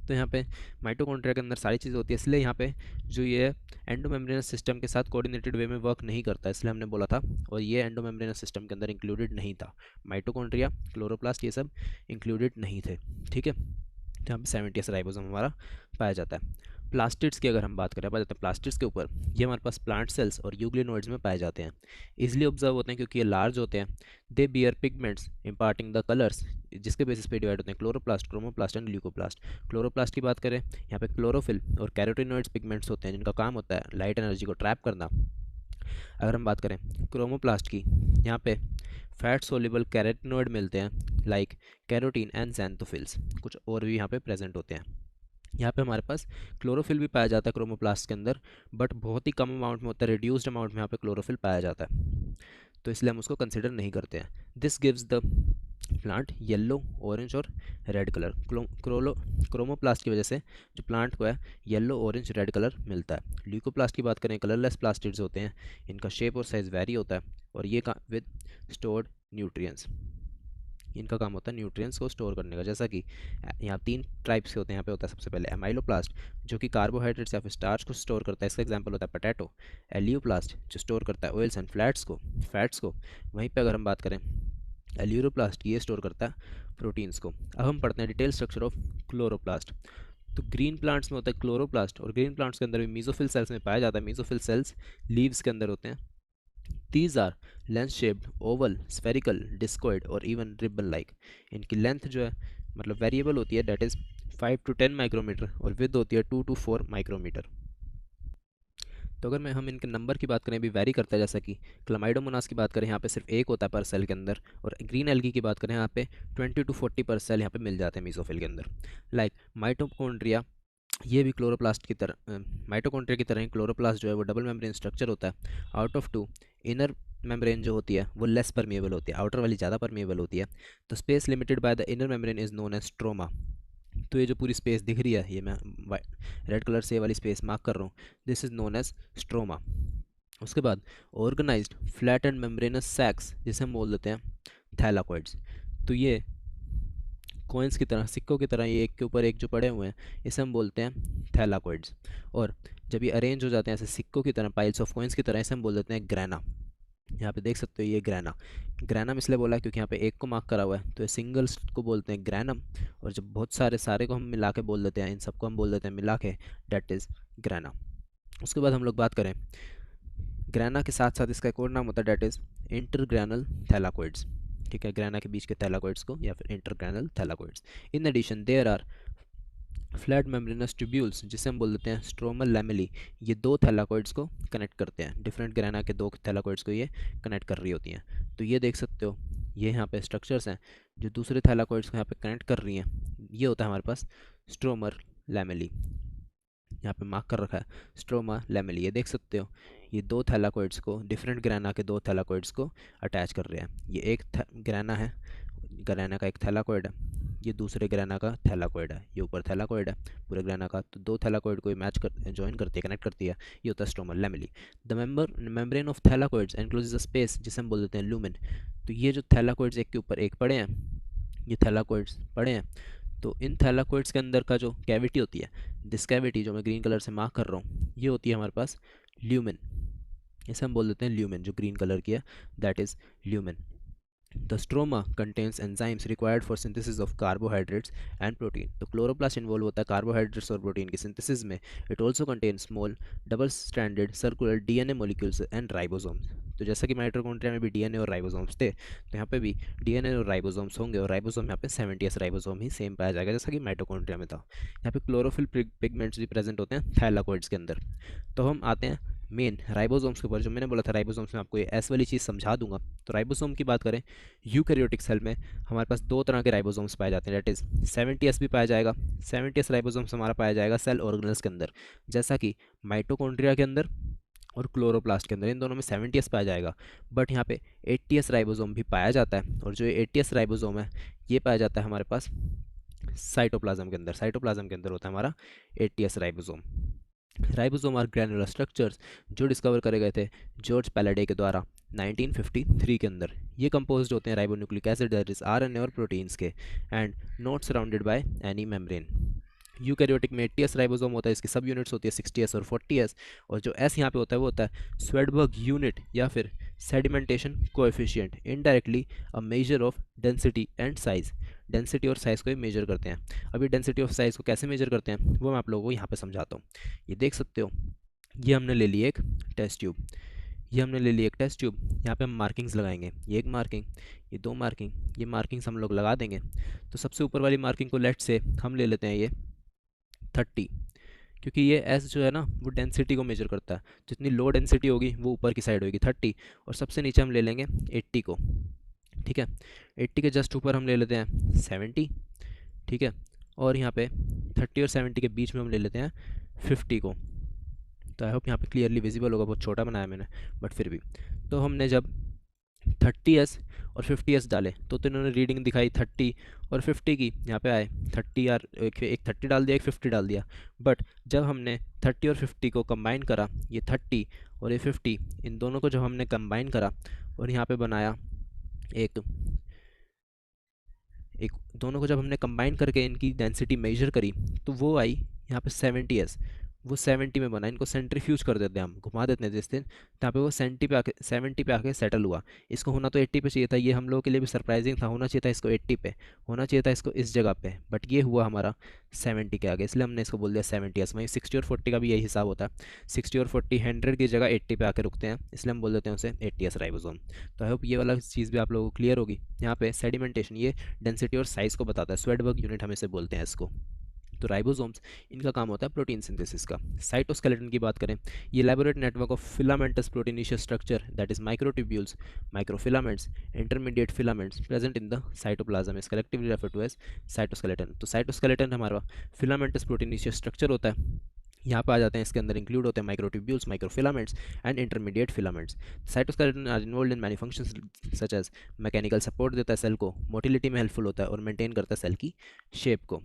तो यहाँ पे माइटोकॉन्ड्रिया के अंदर सारी चीज़ें होती है, इसलिए यहाँ पे जो ये एंडोमेम्ब्रेनस सिस्टम के साथ कोऑर्डिनेटेड वे में वर्क नहीं करता, इसलिए हमने बोला था। और ये एंडोमेम्ब्रेनस सिस्टम के अंदर इंक्लूडेड नहीं था। माइटोकॉन्ड्रिया, क्लोरोप्लास्ट ये सब इंक्लूडेड नहीं थे, ठीक है। तो यहाँ पे 70S राइबोसोम हमारा पाया जाता है। प्लास्टिड्स की अगर हम बात करें, जाते हैं प्लास्टिड्स के ऊपर, ये हमारे पास प्लांट सेल्स और यूग्लिनोइड्स में पाए जाते हैं। इजीली ऑब्जर्व होते हैं क्योंकि ये लार्ज होते हैं। दे beer pigments imparting the colours, जिसके बेसिस पे डिवाइड होते हैं chloroplast, chromoplast and leucoplast. Chloroplast की बात करें, यहाँ पे क्लोरोफिल और कैरोटिनोइड्स पिगमेंट्स होते हैं जिनका काम होता है लाइट एनर्जी को ट्रैप करना। अगर हम बात करें क्रोमोप्लास्ट की, यहाँ पे फैट सोल्यूबल कैरोटिनोइड मिलते हैं लाइक कैरोटीन एंड ज़ैंथोफिल्स। कुछ और भी यहाँ पे प्रेजेंट होते हैं। यहाँ पे हमारे पास क्लोरोफिल भी पाया जाता है क्रोमोप्लास्ट के अंदर, बट बहुत ही कम अमाउंट में होता है, रिड्यूस्ड अमाउंट में यहाँ पे क्लोरोफिल पाया जाता है, तो इसलिए हम उसको कंसिडर नहीं करते हैं। This gives the plant yellow, orange और रेड कलर। क्रोमोप्लास्ट की वजह से जो प्लांट को है येलो, ऑरेंज, रेड कलर मिलता है। ल्यूकोप्लास्ट की बात करें, कलरलेस प्लास्टिड्स होते हैं, इनका शेप और साइज़ वेरी होता है, और ये विद स्टोर्ड न्यूट्रिएंट्स। इनका काम होता है न्यूट्रिएंट्स को स्टोर करने का। जैसा कि यहाँ 3 टाइप्स के होते हैं। यहाँ पे होता है सबसे पहले एमाइलोप्लास्ट जो कि कार्बोहाइड्रेट्स या फिर स्टार्च को स्टोर करता है, इसका एग्जांपल होता है पोटैटो। एलियोप्लास्ट जो स्टोर करता है ऑयल्स एंड फैट्स को। वहीं पे अगर हम बात करें एल्यूरोप्लास्ट, ये स्टोर करता है प्रोटीन्स को। अब हम पढ़ते हैं डिटेल स्ट्रक्चर ऑफ क्लोरोप्लास्ट। तो ग्रीन प्लांट्स में होता है क्लोरोप्लास्ट, और ग्रीन प्लांट्स के अंदर भी मीजोफिल सेल्स में पाया जाता है। मीजोफिल सेल्स लीव्स के अंदर होते हैं। These are lens shaped, oval, spherical, discoid और even ribbon like. इनकी लेंथ जो है मतलब वेरिएबल होती है, डेट इज़ 5 to 10 माइक्रोमीटर, और विद होती है 2 to 4 माइक्रोमीटर। तो अगर हम इनके नंबर की बात करें भी वेरी करता है, जैसा कि क्लमाइडोमोनास की बात करें यहाँ पे सिर्फ एक होता है पर सेल के अंदर, और ग्रीन एल्गी की बात करें यहाँ पे 20 to 40 पर सेल यहाँ पे मिल जाते हैं मीसोफिल के अंदर। लाइक माइटोकॉन्ड्रिया, ये भी क्लोरोप्लास्ट की तरह, माइटोकॉन्ड्रिया की तरह ही क्लोरोप्लास्ट जो है वो डबल मेम्ब्रेन स्ट्रक्चर होता है। आउट ऑफ 2 इनर मेम्ब्रेन जो होती है वो लेस परमिएबल होती है, आउटर वाली ज़्यादा परमिएबल होती है। तो space limited by the inner membrane is known as stroma. तो ये जो पूरी स्पेस दिख रही है, ये मैं रेड कलर से वाली स्पेस मार्क कर रहा हूँ, this is known as stroma. उसके बाद organised flat and membranous sacs, जिसे हम बोल देते हैं थैलाकॉइड्स। तो ये कॉइन्स की तरह, सिक्कों की तरह, ये एक के ऊपर एक जो पड़े हुए हैं, इसे हम बोलते हैं थैलाकॉइड्स। और जब ये अरेंज हो जाते हैं ऐसे सिक्कों की तरह, पाइल्स ऑफ कॉइन्स की तरह, इसे हम बोल देते हैं ग्रैना। यहाँ पे देख सकते हो ये ग्रैनम इसलिए बोला क्योंकि यहाँ पे एक को मार्क करा हुआ है, तो ये सिंगल्स को बोलते हैं ग्रैनम, और जब बहुत सारे को हम मिला के बोल देते हैं, इन सबको हम बोल देते हैं मिला के, डेट इज़ ग्रैना। उसके बाद हम लोग बात करें ग्रैना के साथ साथ इसका एक और नाम होता है, डेट इज़ इंटरग्रैनल थैलाकॉइड्स। ठीक है, ग्रेना के बीच के थैलाकोइड्स को या फिर intergranal thylakoids. In addition there are flat membranous tubules, जिसे हम बोल देते हैं स्ट्रोमल लैमेली। ये दो थैलाकोइड्स को कनेक्ट करते हैं, डिफरेंट ग्रेना के दो थैलाकोइड्स को ये कनेक्ट कर रही होती हैं। तो ये देख सकते हो, ये यहाँ पे स्ट्रक्चर्स हैं जो दूसरे थैलाकोइड्स को यहाँ पे कनेक्ट कर रही हैं। ये होता है हमारे पास स्ट्रोमर लैमेली, यहाँ पे मार्क कर रखा है स्ट्रोमा लैमेली। ये देख सकते हो, ये दो थैलाकोइड्स को, डिफरेंट ग्रेना के दो थैलाकोइड्स को अटैच कर रहे हैं। ये एक ग्रेना है, ग्रेना का एक थैलाकोइड है, ये दूसरे ग्रेना का थैलाकोइड है, ये ऊपर थैलाकोइड है पूरे ग्रेना का। तो दो थैलाकोइड को मैच कर जॉइन करती है, कनेक्ट करती है, ये होता है stromal lamellae. The membrane of thylakoids encloses a space, जिसे हम बोल देते हैं लूमेन। तो ये जो थैलाकोइड्स एक के ऊपर एक पड़े हैं, ये थैलाकोइड्स पड़े हैं, तो इन थैलाकोइड्स के अंदर का जो कैविटी होती है, दिस कैविटी जो मैं ग्रीन कलर से मार्क कर रहा हूँ, ये होती है हमारे पास ल्यूमेन। इसे हम बोल देते हैं ल्यूमेन, जो ग्रीन कलर की है that is lumen. The stroma contains enzymes required for synthesis of carbohydrates and protein. तो क्लोरोप्लास्ट इन्वॉल्व होता है कार्बोहाइड्रेट्स और प्रोटीन की सिंथेसिस में। It also contain small double stranded circular DNA molecules and ribosomes. तो जैसा कि माइटोकॉन्ड्रिया में भी डीएनए और राइबोसोम्स थे, तो यहाँ पे भी डीएनए और राइबोसोम्स होंगे, और राइबोसोम यहाँ पे 70s राइबोसोम ही सेम पाया जाएगा जैसा कि माइटोकॉन्ड्रिया में था। यहाँ पे क्लोरोफिल पिगमेंट्स भी प्रेजेंट होते हैं थैलाकोइड्स के अंदर। तो हम आते हैं मेन राइबोसोम्स के ऊपर। जो मैंने बोला था राइबोसोम्स में आपको ये एस वाली चीज़ समझा दूंगा। तो राइबोसोम की बात करें, यूकैरियोटिक सेल में हमारे पास दो तरह के राइबोसोम्स पाए जाते हैं, दैट इज़ 70s भी पाया जाएगा। 70s राइबोसोम्स हमारा पाया जाएगा सेल ऑर्गेनल्स के अंदर, जैसा कि माइटोकॉन्ड्रिया के अंदर और क्लोरोप्लास्ट के अंदर, इन दोनों में 70s पाया जाएगा। बट यहाँ पे 80s राइबोसोम भी पाया जाता है, और जो 80s राइबोसोम है ये पाया जाता है हमारे पास साइटोप्लाज्म के अंदर। साइटोप्लाज्म के अंदर होता है हमारा 80s ribosome. Ribosomes are granular structures, जो डिस्कवर करे गए थे जॉर्ज पैलाडे के द्वारा 1953 के अंदर। ये कंपोज्ड होते हैं ribonucleic acid that is RNA और प्रोटीन्स के, and not surrounded by any membrane. Eukaryotic में 80s राइबोसोम होता है, इसकी सब यूनिट्स होती है 60s और 40s, और जो एस यहाँ पे होता है वो होता है स्वेडबर्ग यूनिट या फिर sedimentation coefficient, indirectly a measure of density and size. Density और साइज़ को ये मेजर करते हैं। अभी डेंसिटी ऑफ साइज़ को कैसे मेजर करते हैं वो मैं आप लोगों को यहाँ पे समझाता हूँ। ये देख सकते हो, ये हमने ले ली एक टेस्ट ट्यूब, ये हमने ले ली एक टेस्ट ट्यूब। यहाँ पे हम मार्किंग्स लगाएंगे, ये एक मार्किंग, ये दो मार्किंग, ये मार्किंग्स हम लोग लगा देंगे। तो सबसे ऊपर वाली मार्किंग को लेट से हम ले लेते हैं ये 30, क्योंकि ये एस जो है ना वो डेंसिटी को मेजर करता है। जितनी लो डेंसिटी होगी वो ऊपर की साइड होगी 30, और सबसे नीचे हम ले लेंगे 80 को। ठीक है, 80 के जस्ट ऊपर हम ले लेते हैं 70। ठीक है, और यहाँ पे 30 और 70 के बीच में हम ले लेते हैं 50 को। तो आई होप यहाँ पे क्लियरली विजिबल होगा, बहुत छोटा बनाया मैंने बट फिर भी। तो हमने जब 30s और 50s डाले तो इन्होंने रीडिंग दिखाई 30 और 50 की। यहाँ पे आए 30 यार, एक 30 डाल दिया, एक 50 डाल दिया। बट जब हमने 30 और 50 को कंबाइन करा, ये 30 और ये 50, इन दोनों को जब हमने कंबाइन करा और यहाँ पे बनाया एक दोनों को जब हमने कंबाइन करके इनकी डेंसिटी मेजर करी, तो वो आई यहाँ पे 70s, वो 70 में बना। इनको सेंट्रीफ्यूज कर देते हैं हम, घुमा देते हैं जिस दिन, यहाँ पे वो 70 पे आके सेटल हुआ। इसको होना तो 80 पे चाहिए था, ये हम लोगों के लिए भी सरप्राइजिंग था। होना चाहिए था इसको 80 पे, होना चाहिए था इसको इस जगह पे, बट ये हुआ हमारा 70 के आगे, इसलिए हमने इसको बोल दिया 70s। वहीं 60 और 40 का भी यही हिसाब होता है, 60 और 40 100 की जगह 80 पे आके रुकते हैं, इसलिए हम बोल देते हैं उसे 80s राइबोसोम। तो आई होप ये वाला चीज़ भी आप लोगों को क्लियर होगी। यहाँ पे सेडिमेंटेशन ये डेंसिटी और साइज़ को बताता है, स्वेडबर्ग यूनिट हम इसे बोलते हैं इसको। तो राइबोसोम्स, इनका काम होता है प्रोटीन सिंथेसिस का। साइटोस्केलेटन की बात करें, ये elaborate network of filamentous proteinaceous structure that is microtubules, microfilaments, intermediate filaments present in the cytoplasm is collectively referred to as cytoskeleton. तो साइटोस्केलेटन हमारा फिलामेंटस प्रोटीनिशियस स्ट्रक्चर होता है। यहाँ पे आ जाते हैं, इसके अंदर इंक्लूड होते हैं microtubules, microfilaments and intermediate filaments. Cytoskeleton are involved in many functions such as mechanical support देता है सेल को, मोटिलिटी में हेल्पफुल होता है और मेंटेन करता है सेल की शेप को।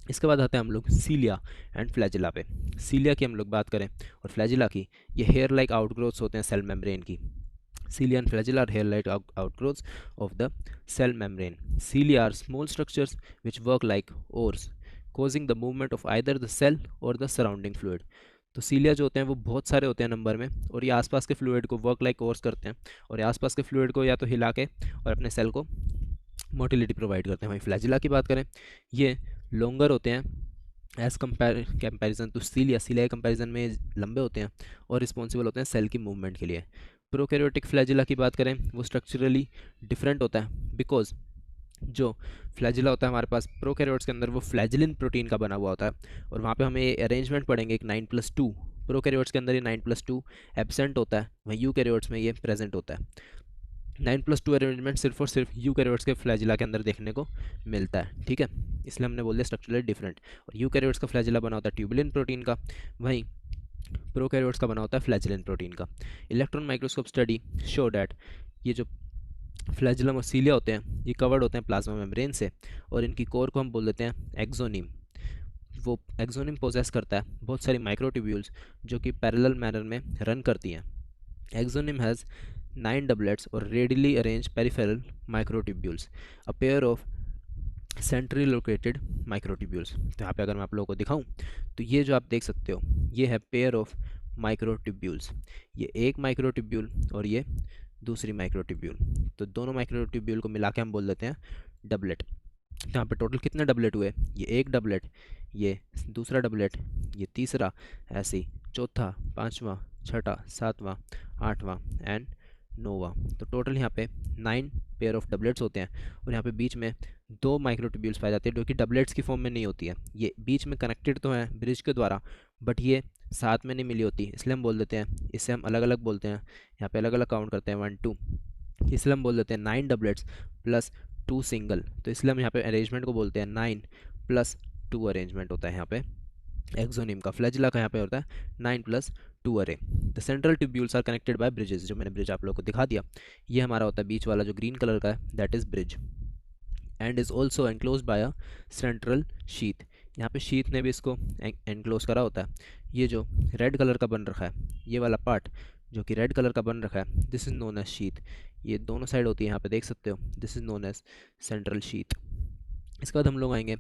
इसके बाद आते हैं हम लोग सीलिया एंड फ्लैजिला पे। सीलिया की हम लोग बात करें और फ्लैजिला की, ये हेयर लाइक आउटग्रोथ्स होते हैं सेल मेम्ब्रेन की। Cilia and flagella are hair-like outgrowths of the cell membrane. Cilia are small structures which work like oars, causing the movement of either the cell or the surrounding fluid. तो सीलिया जो होते हैं वो बहुत सारे होते हैं नंबर में, और ये आसपास के फ्लूइड को वर्क लाइक ओर्स करते हैं, और ये आसपास के फ्लूइड को या तो हिला के और अपने सेल को मोटिलिटी प्रोवाइड करते हैं। वहीं फ्लैजिला की बात करें, ये लॉन्गर होते हैं एज़ कंपैरिजन टू सीलिया। सीलिया के कंपैरिजन में लंबे होते हैं और रिस्पॉन्सिबल होते हैं सेल की मूवमेंट के लिए। प्रोकैरियोटिक फ्लैजिला की बात करें वो स्ट्रक्चरली डिफरेंट होता है, बिकॉज जो फ्लैजिला होता है हमारे पास प्रोकैरियोट्स के अंदर वो फ्लैजिलिन प्रोटीन का बना हुआ होता है, और वहाँ पे हमें ये अरेंजमेंट पढ़ेंगे एक 9+2। प्रोकैरियोट्स के अंदर ये 9+2 एब्सेंट होता है, वहीं यूकैरियोट्स में ये प्रेजेंट होता है। 9+2 अरेंजमेंट सिर्फ और सिर्फ यूकैरियोट्स के फ्लैजिला के अंदर देखने को मिलता है, ठीक है, इसलिए हमने बोल दिया स्ट्रक्चरली डिफरेंट। और यूकैरियोट्स का फ्लैजिला बना होता है ट्यूबुलिन प्रोटीन का, वहीं प्रोकैरियोट्स का बना होता है फ्लैजिलिन प्रोटीन का। Electron microscope study show that ये जो फ्लैजिलम और सीलिया होते हैं ये कवर्ड होते हैं प्लाज्मा मेम्ब्रेन से, और इनकी कोर को हम बोल देते हैं एक्सोनिम। वो एक्सोनिम पोजेस करता है बहुत सारी माइक्रोट्यूब्यूल्स जो कि पैरेलल मैनर में रन करती हैं। एक्सोनिम हैज़ 9 doublets और radially arrange peripheral microtubules, a pair of centrally located microtubules. तो यहाँ पे अगर मैं आप लोगों को दिखाऊं तो ये जो आप देख सकते हो ये है पेयर ऑफ माइक्रोट्यूब्यूल्स, ये एक माइक्रोट्यूब्यूल और ये दूसरी माइक्रोट्यूब्यूल, तो दोनों माइक्रोट्यूब्यूल को मिला के हम बोल देते हैं डबलेट। तो यहाँ पे टोटल कितने डबलेट हुए, ये एक डबलेट, ये दूसरा डबलेट, ये तीसरा, ऐसे ही चौथा, पाँचवा, छठा, सातवां, आठवां एंड नोवा। तो टोटल यहाँ पे 9 पेयर ऑफ डबलेट्स होते हैं, और यहाँ पे बीच में 2 माइक्रोट्यूब्यूल्स पाए जाते हैं जो कि डबलेट्स की फॉर्म में नहीं होती है। ये बीच में कनेक्टेड तो हैं ब्रिज के द्वारा, बट ये साथ में नहीं मिली होती, इसलिए हम बोल देते हैं, इससे हम अलग अलग बोलते हैं, यहाँ पे अलग अलग काउंट करते हैं 1 2, इसलिए हम बोल देते हैं 9 डबलेट्स प्लस 2 सिंगल। तो इसलिए हम यहाँ पे अरेंजमेंट को बोलते हैं 9+2 अरेंजमेंट होता है यहाँ पे एक्सोनिम का। फ्लैजिला का यहाँ पे होता है 9+2 array. The central tubules are connected by bridges, जो मैंने ब्रिज आप लोगों को दिखा दिया, ये हमारा होता है बीच वाला जो ग्रीन कलर का है, that is bridge, and is also enclose by a central sheath. यहाँ पे शीथ ने भी इसको एनक्लोज करा होता है। ये जो रेड कलर का बन रखा है, ये वाला पार्ट जो कि रेड कलर का बन रखा है, this is known as sheath. ये दोनों साइड होती है, यहाँ पे देख सकते हो, this is known as central sheath. इसके बाद हम लोग आएंगे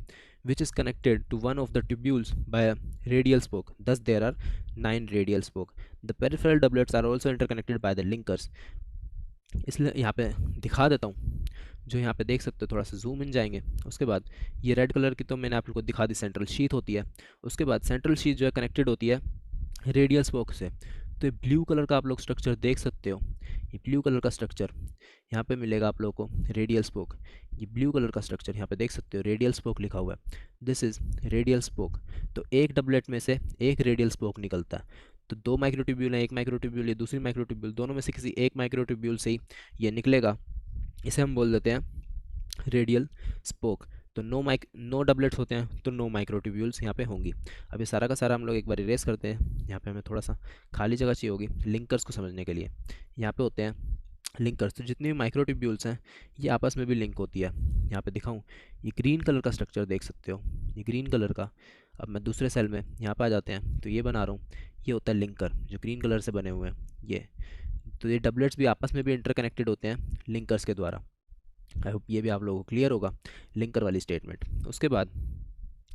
which is connected to one of the tubules by a radial spoke, thus there are 9 radial spoke. The peripheral doublets are also interconnected by the linkers. इसलिए यहाँ पे दिखा देता हूँ, जो यहाँ पे देख सकते हो, थोड़ा सा जूम इन जाएंगे। उसके बाद ये रेड कलर की तो मैंने आप लोग को दिखा दी, सेंट्रल शीथ होती है। उसके बाद सेंट्रल शीथ जो है कनेक्टेड होती है रेडियल स्पोक से। तो ये ब्लू कलर का आप लोग स्ट्रक्चर देख सकते हो, ये ब्लू कलर का स्ट्रक्चर यहाँ पे मिलेगा आप लोगों को, रेडियल स्पोक। ये ब्लू कलर का स्ट्रक्चर यहाँ पे देख सकते हो, रेडियल स्पोक लिखा हुआ है, दिस इज़ रेडियल स्पोक। तो एक डबलेट में से एक रेडियल स्पोक निकलता है। तो 2 माइक्रोट्यूब्यूल हैं, एक माइक्रोट्यूब्यूल, ये दूसरी माइक्रोट्यूब्यूल, दोनों में से किसी एक माइक्रोट्यूब्यूल से ही ये निकलेगा, इसे हम बोल देते हैं रेडियल स्पोक। तो नो डबलेट्स होते हैं तो नो माइक्रोट्यूब्यूल्स यहाँ पे होंगी। अब ये सारा का सारा हम लोग एक बार इरेज करते हैं। यहाँ पे हमें थोड़ा सा खाली जगह चाहिए होगी लिंकर्स को समझने के लिए। यहाँ पे होते हैं लिंकर्स, तो जितनी भी माइक्रोट्यूब्यूल्स हैं ये आपस में भी लिंक होती है। यहाँ पे दिखाऊँ, ये ग्रीन कलर का स्ट्रक्चर देख सकते हो, ये ग्रीन कलर का। अब मैं दूसरे सेल में यहाँ पे आ जाते हैं, तो ये बना रहा हूँ, ये होता है लिंकर जो ग्रीन कलर से बने हुए हैं ये। तो ये डबलेट्स भी आपस में भी इंटरकनेक्टेड होते हैं लिंकर्स के द्वारा। आई होप ये भी आप लोगों को क्लियर होगा, लिंकर वाली स्टेटमेंट। उसके बाद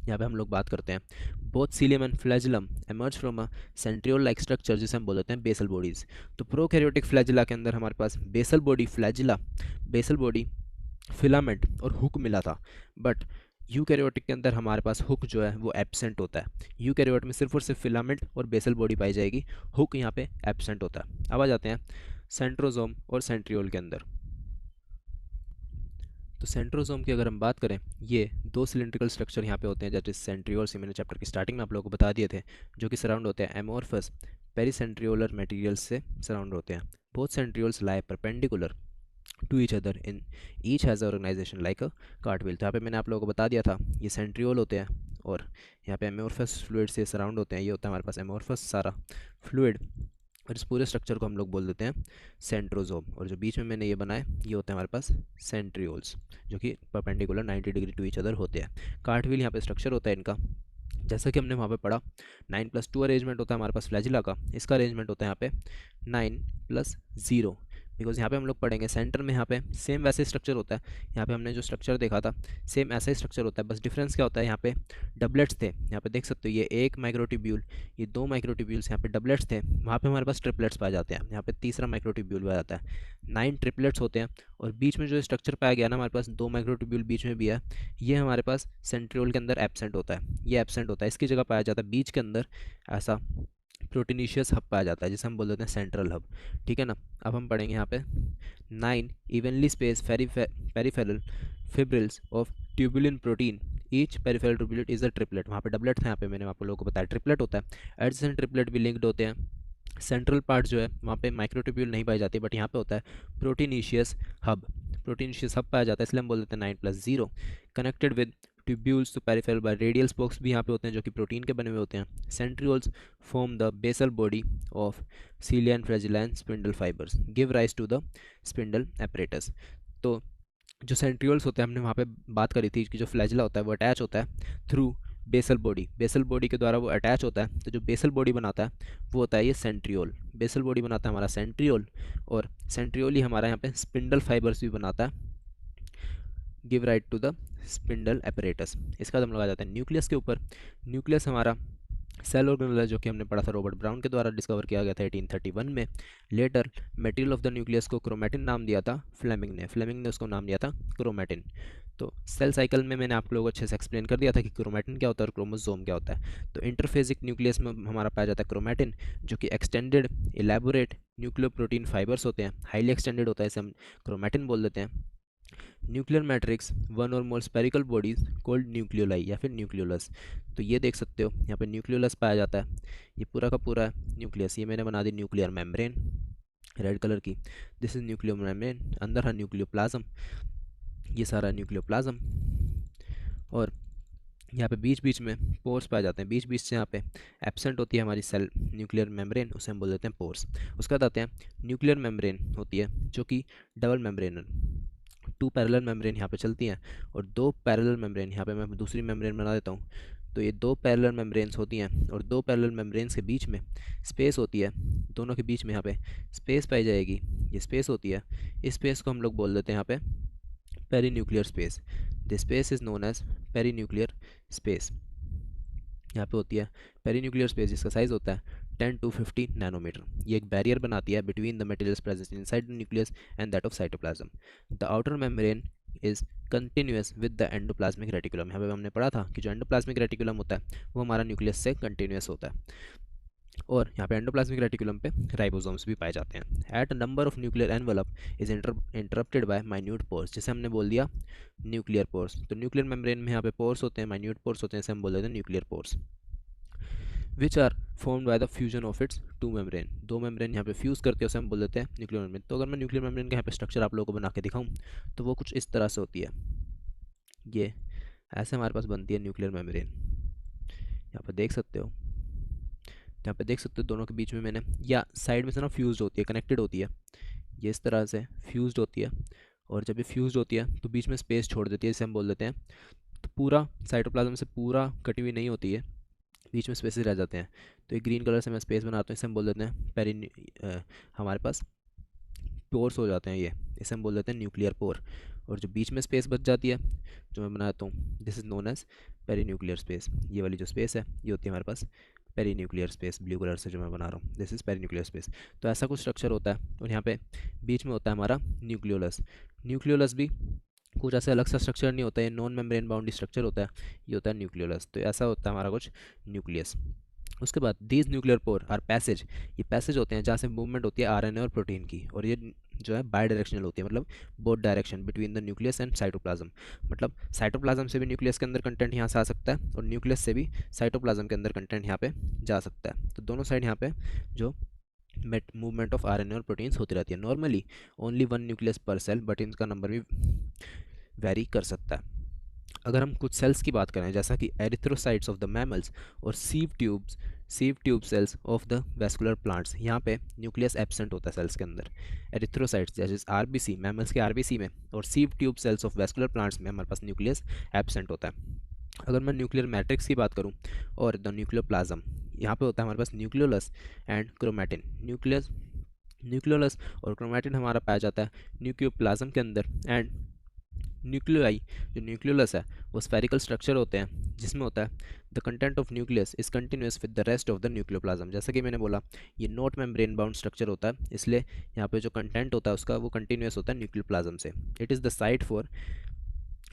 यहाँ पे हम लोग बात करते हैं both cilium and flagellum emerge from a centriole like structure, जिसे हम बोलते हैं बेसल बॉडीज़। तो प्रोकैरियोटिक फ्लैजिला के अंदर हमारे पास basal body, flagella, basal body, filament और हुक मिला था, बट यूकैरियोटिक के अंदर हमारे पास हुक जो है वो एब्सेंट होता है। यूकैरियोट में सिर्फ और सिर्फ फिलामेंट और बेसल बॉडी पाई जाएगी, हुक यहाँ पे एब्सेंट होता है। अब आ जाते हैं सेंट्रोजोम और सेंट्रियोल के अंदर। तो सेंट्रोजोम की अगर हम बात करें, ये 2 सिलिंड्रिकल स्ट्रक्चर यहाँ पे होते हैं, जैसे सेंट्रियोल्स, मैंने चैप्टर की स्टार्टिंग में आप लोगों को बता दिए थे, जो कि सराउंड होते हैं एमोर्फस पेरीसेंट्रियोलर मटेरियल्स से सराउंड होते हैं। Both centrioles lie perpendicular to each other in each has organisation like a cartwheel. तो यहाँ पे मैंने आप लोगों को बता दिया था, ये सेंट्रियोल होते हैं और यहाँ पे एमोर्फस फ्लूइड से सराउंड होते हैं। ये होता है हमारे पास एमोर्फस सारा फ्लूइड, और इस पूरे स्ट्रक्चर को हम लोग बोल देते हैं सेंट्रोजोम। और जो बीच में मैंने ये बनाया, ये होते हैं हमारे पास सेंट्रियोल्स, जो कि perpendicular 90 degree to each other होते हैं। कार्टविल यहाँ पे स्ट्रक्चर होता है इनका, जैसा कि हमने वहाँ पे पढ़ा 9+2 अरेंजमेंट होता है हमारे पास फ्लैजिला का। इसका अरेंजमेंट होता है यहाँ पे 9+0, बिकॉज यहाँ पे हम लोग पढ़ेंगे सेंटर में यहाँ पे सेम वैसे स्ट्रक्चर होता है। यहाँ पे हमने जो स्ट्रक्चर देखा था सेम ऐसा ही स्ट्रक्चर होता है, बस डिफरेंस क्या होता है, यहाँ पे डबलेट्स थे, यहाँ पे देख सकते हो ये एक माइक्रोट्यूब्यूल, ये 2 माइक्रोट्यूब्यूल्स, यहाँ पे डबलेट्स थे, वहाँ पे हमारे पास ट्रिपलेट्स पाए जाते हैं, यहाँ पे तीसरा माइक्रोट्यूब्यूल पाया जाता है। 9 ट्रिपलेट्स होते हैं, और बीच में जो स्ट्रक्चर पाया गया ना हमारे पास 2 माइक्रोट्यूब्यूल बीच में भी है, ये हमारे पास सेंट्रियोल के अंदर एब्सेंट होता है, ये एब्सेंट होता है, इसकी जगह पाया जाता है बीच के अंदर ऐसा प्रोटीनिशियस हब पाया जाता है, जिसे हम बोल देते हैं सेंट्रल हब, ठीक है ना। अब हम पढ़ेंगे यहाँ पे 9 evenly space peripheral fibrils of tubulin protein, each peripheral tubule is a triplet. वहाँ पे डबलेट था, यहाँ पे मैंने आप लोगों को बताया ट्रिपलेट होता है। एडजेसेंट ट्रिपलेट भी लिंक्ड होते हैं। सेंट्रल पार्ट जो है वहाँ पे माइक्रोट्यूब्यूल नहीं पाई जाती, बट यहाँ पे होता है प्रोटीनिशियस हब। प्रोटीनिशियस हब पाया जाता है, इसलिए हम बोल देते हैं 9+0 connected with tubules to peripheral by radial spokes भी यहाँ पे होते हैं, जो कि प्रोटीन के बने हुए होते हैं। Centrioles form the basal body of cilia and flagella spindle fibres give rise to the spindle apparatus. तो जो सेंट्रियोल्स होते हैं, हमने वहाँ पे बात करी थी कि जो फ्लैजिला होता है वो अटैच होता है थ्रू बेसल बॉडी के द्वारा वो अटैच होता है। तो जो बेसल बॉडी बनाता है वो होता है ये सेंट्रियोल। बेसल बॉडी बनाता है हमारा सेंट्रियोल, और सेंट्रियोल ही हमारा यहाँ पे स्पिंडल फाइबर्स भी बनाता है, give rise to the spindle apparatus. इसका हम लोग आ जाते हैं न्यूक्लियस के ऊपर। न्यूक्लियस हमारा सेल ऑर्गेनेल है, जो कि हमने पढ़ा था रॉबर्ट ब्राउन के द्वारा डिस्कवर किया गया था 1831 में। Later material of the nucleus को क्रोमैटिन नाम दिया था फ्लेमिंग ने उसको नाम दिया था क्रोमैटिन। तो सेल साइकिल में मैंने आप लोगों को अच्छे से एक्सप्लेन कर दिया था कि क्रोमैटिन क्या होता है और क्रोमोसोम क्या होता है। तो इंटरफेजिक न्यूक्लियस में हमारा पाया जाता है क्रोमैटिन, जो कि एक्सटेंडेड इलेबोरेट न्यूक्लियोप्रोटीन फाइबर्स होते हैं, हाईली एक्सटेंडेड होता है, इसे हम क्रोमैटिन बोल देते हैं। न्यूक्लियर मैट्रिक्स वन और मोर स्पेरिकल बॉडीज कोल्ड न्यूक्लियोलाई या फिर न्यूक्लियोलस। तो ये देख सकते हो यहाँ पे न्यूक्लियोलस पाया जाता है। ये पूरा का पूरा है न्यूक्लियस। ये मैंने बना दी न्यूक्लियर मेम्ब्रेन रेड कलर की, दिस इज न्यूक्लियर मेम्ब्रेन। अंदर है न्यूक्लियोप्लाज्म, ये सारा न्यूक्लियोप्लाज्म। और यहाँ पे बीच बीच में पोर्स पाए जाते हैं, बीच बीच से यहाँ पे एब्सेंट होती है हमारी सेल न्यूक्लियर मेम्ब्रेन, उसे हम बोल देते हैं पोर्स। उसके बाद आते हैं न्यूक्लियर मेम्ब्रेन होती है जो कि डबल मेम्ब्रेनर, 2 पैरेलल मेम्ब्रेन यहाँ पे चलती हैं और 2 पैरेलल मेम्ब्रेन, यहाँ पे मैं दूसरी मेम्ब्रेन बना देता हूँ। तो ये 2 पैरेलल मेम्ब्रेन्स होती हैं और 2 पैरेलल मेम्ब्रेन्स के बीच में स्पेस होती है, दोनों के बीच में यहाँ पे स्पेस पाई जाएगी, ये स्पेस होती है। इस स्पेस को हम लोग बोल देते हैं यहाँ पे perinuclear space. This space is known as perinuclear space. यहाँ पे होती है पेरीन्यूक्लियर स्पेस, जिसका साइज़ होता है 10 to 50 नैनोमीटर। ये एक बैरियर बनाती है between the materials present inside the nucleus and that of cytoplasm. The outer membrane is continuous with the endoplasmic reticulum. यहाँ पे हमने पढ़ा था कि जो एंडोप्लाज्मिक रेटिकुलम होता है वो हमारा न्यूक्लियस से कंटिन्यूस होता है। और यहाँ पे एंडोप्लाज्मिक रेटिकुलम पे राइबोसोम्स भी पाए जाते हैं। At number of nuclear envelope is interrupted by minute pores, जैसे हमने बोल दिया न्यूक्लियर पोर्स। तो न्यूक्लियर मेम्ब्रेन में यहाँ पे पोर्स होते हैं, माइन्यूट पोर्स होते हैं, इसे हम बोल देते हैं nuclear pores, which are formed by the fusion of its 2 membrane. 2 membrane यहाँ पे फ्यूज़ करके उसे हम बोल देते हैं न्यूक्लियर मेम्ब्रेन। तो अगर मैं न्यूक्लियर मेम्ब्रेन का यहाँ पे स्ट्रक्चर आप लोगों को बना के दिखाऊँ तो वो कुछ इस तरह से होती है। ये ऐसे हमारे पास बनती है न्यूक्लियर मेम्ब्रेन, यहाँ पे देख सकते हो। यहाँ पे देख सकते हो दोनों के बीच में मैंने, या साइड में से ना फ्यूज्ड होती है, कनेक्टेड होती है, ये इस तरह से फ्यूज्ड होती है। और जब ये फ्यूज्ड होती है तो बीच में स्पेस छोड़ देती है, इसे हम बोल देते हैं। तो पूरा साइटोप्लाज्म से पूरा कटी हुई नहीं होती है, बीच में स्पेसेस रह जाते हैं। तो एक ग्रीन कलर से मैं स्पेस बनाता हूँ, इसे हम बोल देते हैं हमारे पास पोर्स हो जाते हैं ये, इसे हम बोल देते हैं न्यूक्लियर पोर। और जो बीच में स्पेस बच जाती है जो मैं बनाता हूँ, this is known as perinuclear space. ये वाली जो स्पेस है ये होती है हमारे पास पेरीन्यूक्लियर स्पेस, ब्लू कलर से जो मैं बना रहा हूँ, दिस इज़ पेरीन्यूक्लियर स्पेस। तो ऐसा कुछ स्ट्रक्चर होता है। और यहाँ पे बीच में होता है हमारा न्यूक्लियोलस। न्यूक्लियोलस भी कुछ ऐसे अलग सा स्ट्रक्चर नहीं होता है, नॉन मेम्ब्रेन बाउंड्री स्ट्रक्चर होता है, ये होता है न्यूक्लियोलस। तो ऐसा होता है हमारा कुछ न्यूक्लियस। उसके बाद these nuclear pore are passage, ये पैसेज होते हैं जहाँ से मूवमेंट होती है आरएनए और प्रोटीन की। और ये जो है बाई डायरेक्शनल होती है, मतलब both direction between the nucleus and cytoplasm. मतलब साइटोप्लाज्म से भी न्यूक्लियस के अंदर कंटेंट यहाँ से आ सकता है और न्यूक्लियस से भी साइटोप्लाज्म के अंदर कंटेंट यहाँ पे जा सकता है। तो दोनों साइड यहाँ पे जो मूवमेंट ऑफ आरएनए और प्रोटीन्स होती रहती है। नॉर्मली ओनली 1 न्यूक्लियस पर सेल, बट इनका नंबर भी वेरी कर सकता है। अगर हम कुछ सेल्स की बात करें, जैसा कि एरिथ्रोसाइट्स ऑफ द मैमल्स और sieve tube cells of the vascular plants, यहाँ पे न्यूक्लियस एब्सेंट होता है सेल्स के अंदर। एरिथ्रोसाइट्स जैसे आरबीसी, मैमल्स के आरबीसी में, और sieve tube cells of vascular plants में हमारे पास न्यूक्लियस एब्सेंट होता है। अगर मैं न्यूक्लियर मैट्रिक्स की बात करूँ और द न्यूक्लियोप्लाज्म, यहाँ पे होता है हमारे पास न्यूक्लियोलस एंड क्रोमैटिन। न्यूक्लियोलस और क्रोमैटिन हमारा पाया जाता है न्यूक्लियोप्लाज्म के अंदर। एंड न्यूक्लियाई, जो न्यूक्लियोलस है वो स्फेरिकल स्ट्रक्चर होते हैं, जिसमें होता है the content of nucleus is continuous with the rest of the nucleoplasm. जैसा कि मैंने बोला ये नॉट मेम्ब्रेन बाउंड स्ट्रक्चर होता है, इसलिए यहाँ पे जो कंटेंट होता है उसका वो कंटिन्यूस होता है न्यूक्लियोप्लाज्म से। It is the site for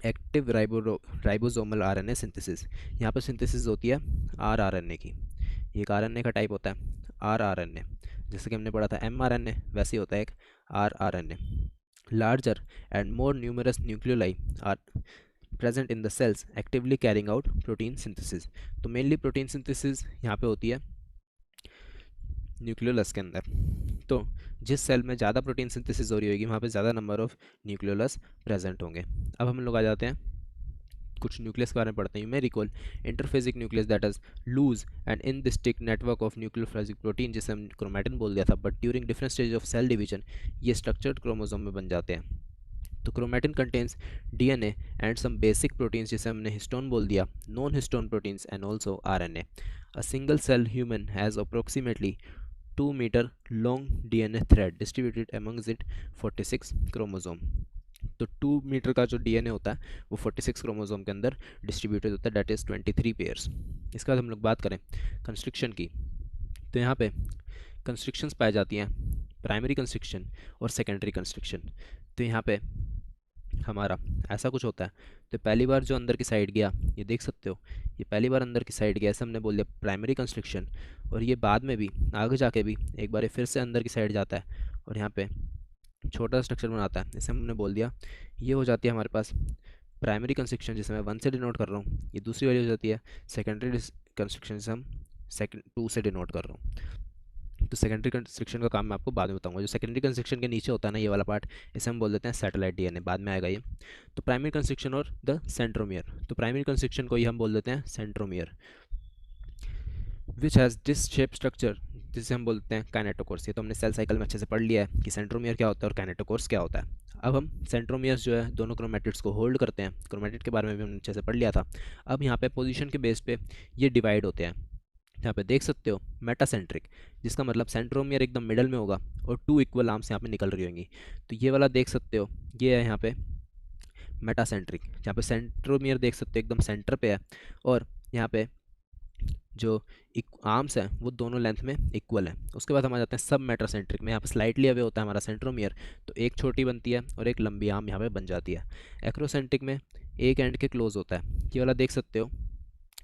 active ribosomal RNA synthesis. यहाँ पर सिंथेसिस होती है आरएनए की। ये एक आरएनए का टाइप होता है। rRNA। जैसे कि हमने पढ़ा था mRNA, वैसे ही होता है एक rRNA। Larger and more numerous nucleoli are present in the cells actively carrying out protein synthesis. तो मेनली प्रोटीन सिंथेसिस यहाँ पे होती है न्यूक्लियोलस के अंदर। तो जिस सेल में ज़्यादा प्रोटीन सिंथेसिस हो रही होगी वहाँ पे ज़्यादा नंबर ऑफ न्यूक्लियोलस प्रेजेंट होंगे। अब हम लोग आ जाते हैं कुछ न्यूक्लियस के बारे में पढ़ते हैं। You may recall interphasic nucleus that is loose and indistinct network of nucleophilic protein, जिसे हम क्रोमैटिन बोल दिया था, but during different stage of cell division ये स्ट्रक्चर्ड क्रोमोसोम में बन जाते हैं। तो chromatin contains DNA and some basic proteins, जिसे हमने हिस्टोन बोल दिया, non histone proteins and also RNA. A single cell human has approximately 2 metre long DNA thread distributed amongst it 46 chromosome. तो 2 मीटर का जो डीएनए होता है वो 46 क्रोमोसोम के अंदर डिस्ट्रीब्यूटेड होता है, डेट इज़ 23 पेयर्स। इसके बाद हम लोग बात करें कंस्ट्रिक्शन की, तो यहाँ पे कंस्ट्रिक्शंस पाई जाती हैं, प्राइमरी कंस्ट्रिक्शन और सेकेंडरी कंस्ट्रिक्शन। तो यहाँ पे हमारा ऐसा कुछ होता है। तो पहली बार जो अंदर की साइड गया, ये देख सकते हो, ये पहली बार अंदर की साइड गया, ऐसे हमने बोल दिया प्राइमरी कंस्ट्रिक्शन। और ये बाद में भी आगे जाके भी एक बार फिर से अंदर की साइड जाता है और यहाँ पे छोटा स्ट्रक्चर बनाता है, जैसे हमने बोल दिया ये हो जाती है हमारे पास प्राइमरी कंस्ट्रिक्शन, जिसे मैं 1 से डिनोट कर रहा हूँ। ये दूसरी वाली हो जाती है सेकेंडरी कंस्ट्रिक्शन, जिसे हम 2 से डिनोट कर रहा हूँ। तो सेकेंडरी कंस्ट्रिक्शन का काम मैं आपको बाद में बताऊंगा। जो सेकेंडरी कंस्ट्रिक्शन के नीचे होता है ना, ये वाला पार्ट, इसे हम बोल देते हैं सैटेलाइट डीएनए, बाद में आएगा ये। तो प्राइमरी कंस्ट्रिक्शन और द सेंट्रोमियर, तो प्राइमरी कंस्ट्रिक्शन को ही हम बोल देते हैं centromere, which has disc shape structure, जिसे हम बोलते हैं काइनेटोकोर्स। ये तो हमने सेल साइकिल में अच्छे से पढ़ लिया है कि सेंट्रोमियर क्या होता है और काइनेटोकोर्स क्या होता है। अब हम सेंट्रोमियर्स जो है दोनों क्रोमैटिड्स को होल्ड करते हैं। क्रोमैटिड के बारे में भी हमने अच्छे से पढ़ लिया था। अब यहाँ पे पोजीशन के बेस पे ये डिवाइड होते हैं। यहाँ पे देख सकते हो मेटासेंट्रिक, जिसका मतलब सेंट्रोमियर एकदम मिडल में होगा और 2 इक्वल आर्म्स यहाँ पे निकल रही होंगी। तो ये वाला देख सकते हो, ये है यहाँ पे मेटासेंट्रिक, जहाँ पे सेंट्रोमियर देख सकते हो एकदम सेंटर पे है, और यहाँ पे जो आर्म्स हैं वो दोनों लेंथ में इक्वल है। उसके बाद हम आ जाते हैं सब मेटासेंट्रिक में। यहाँ पे स्लाइटली अवे होता है हमारा सेंट्रोमियर, तो एक छोटी बनती है और एक लंबी आर्म यहाँ पे बन जाती है। एक्रोसेंट्रिक में एक एंड के क्लोज होता है, ये वाला देख सकते हो,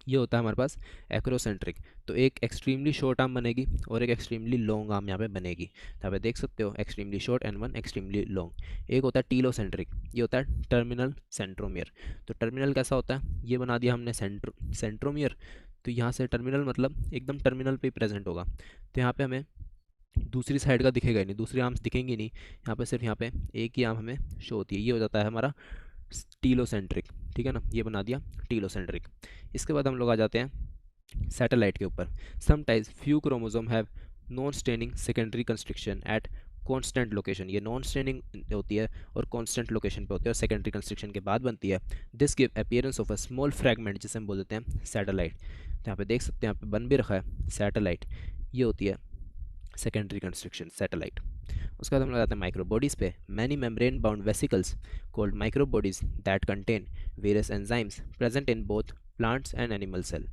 ये होता है हमारे पास एक्रोसेंट्रिक। तो एक एक्सट्रीमली शॉर्ट आर्म बनेगी और एक एक्सट्रीमली लॉन्ग आर्म यहाँ पे बनेगी। यहाँ पे देख सकते हो extremely short and one extremely long. एक होता है टीलोसेंट्रिक, ये होता है टर्मिनल सेंट्रोमियर। तो टर्मिनल कैसा होता है, ये बना दिया हमने सेंट्रोमियर। तो यहाँ से टर्मिनल मतलब एकदम टर्मिनल पे प्रेजेंट होगा। तो यहाँ पे हमें दूसरी साइड का दिखेगा ही नहीं, दूसरी आर्म्स दिखेंगी नहीं, यहाँ पे सिर्फ यहाँ पे एक ही आर्म हमें शो होती है। ये हो जाता है हमारा टीलोसेंट्रिक, ठीक है ना, ये बना दिया टीलोसेंट्रिक। इसके बाद हम लोग आ जाते हैं सैटेलाइट के ऊपर। Sometimes few chromosome have non staining secondary constriction at constant location. ये नॉन स्ट्रेनिंग होती है और कांस्टेंट लोकेशन पे होती है और सेकेंडरी कंस्ट्रिक्शन के बाद बनती है। This give appearance of a small fragment, जिसे हम बोल देते हैं सैटेलाइट। तो यहाँ पे देख सकते हैं, यहाँ पे बन भी रखा है सैटेलाइट, ये होती है सेकेंडरी कंस्ट्रिक्शन सैटेलाइट। उसके बाद हम लोग आते हैं माइक्रोबॉडीज़ पे। Many membrane bound vesicles called microbodies that contain various enzymes present in both plants and animal cell.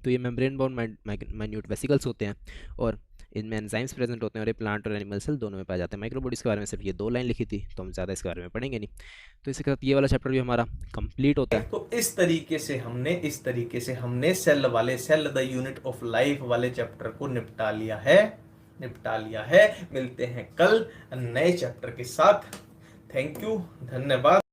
तो ये मेम्ब्रेन बाउंड माइन्यूट वेसिकल्स होते हैं और इनमें एंजाइम्स प्रेजेंट होते हैं और ये प्लांट और एनिमल सेल दोनों में पाए जाते हैं। माइक्रोबॉडीज़ के बारे में सिर्फ ये 2 लाइन लिखी थी, तो हम ज़्यादा इसके बारे में पढ़ेंगे नहीं। तो इसके साथ ये वाला चैप्टर भी हमारा कंप्लीट होता है। तो इस तरीके से हमने cell the unit of life वाले चैप्टर को निपटा लिया है। मिलते हैं कल नए चैप्टर के साथ। थैंक यू, धन्यवाद।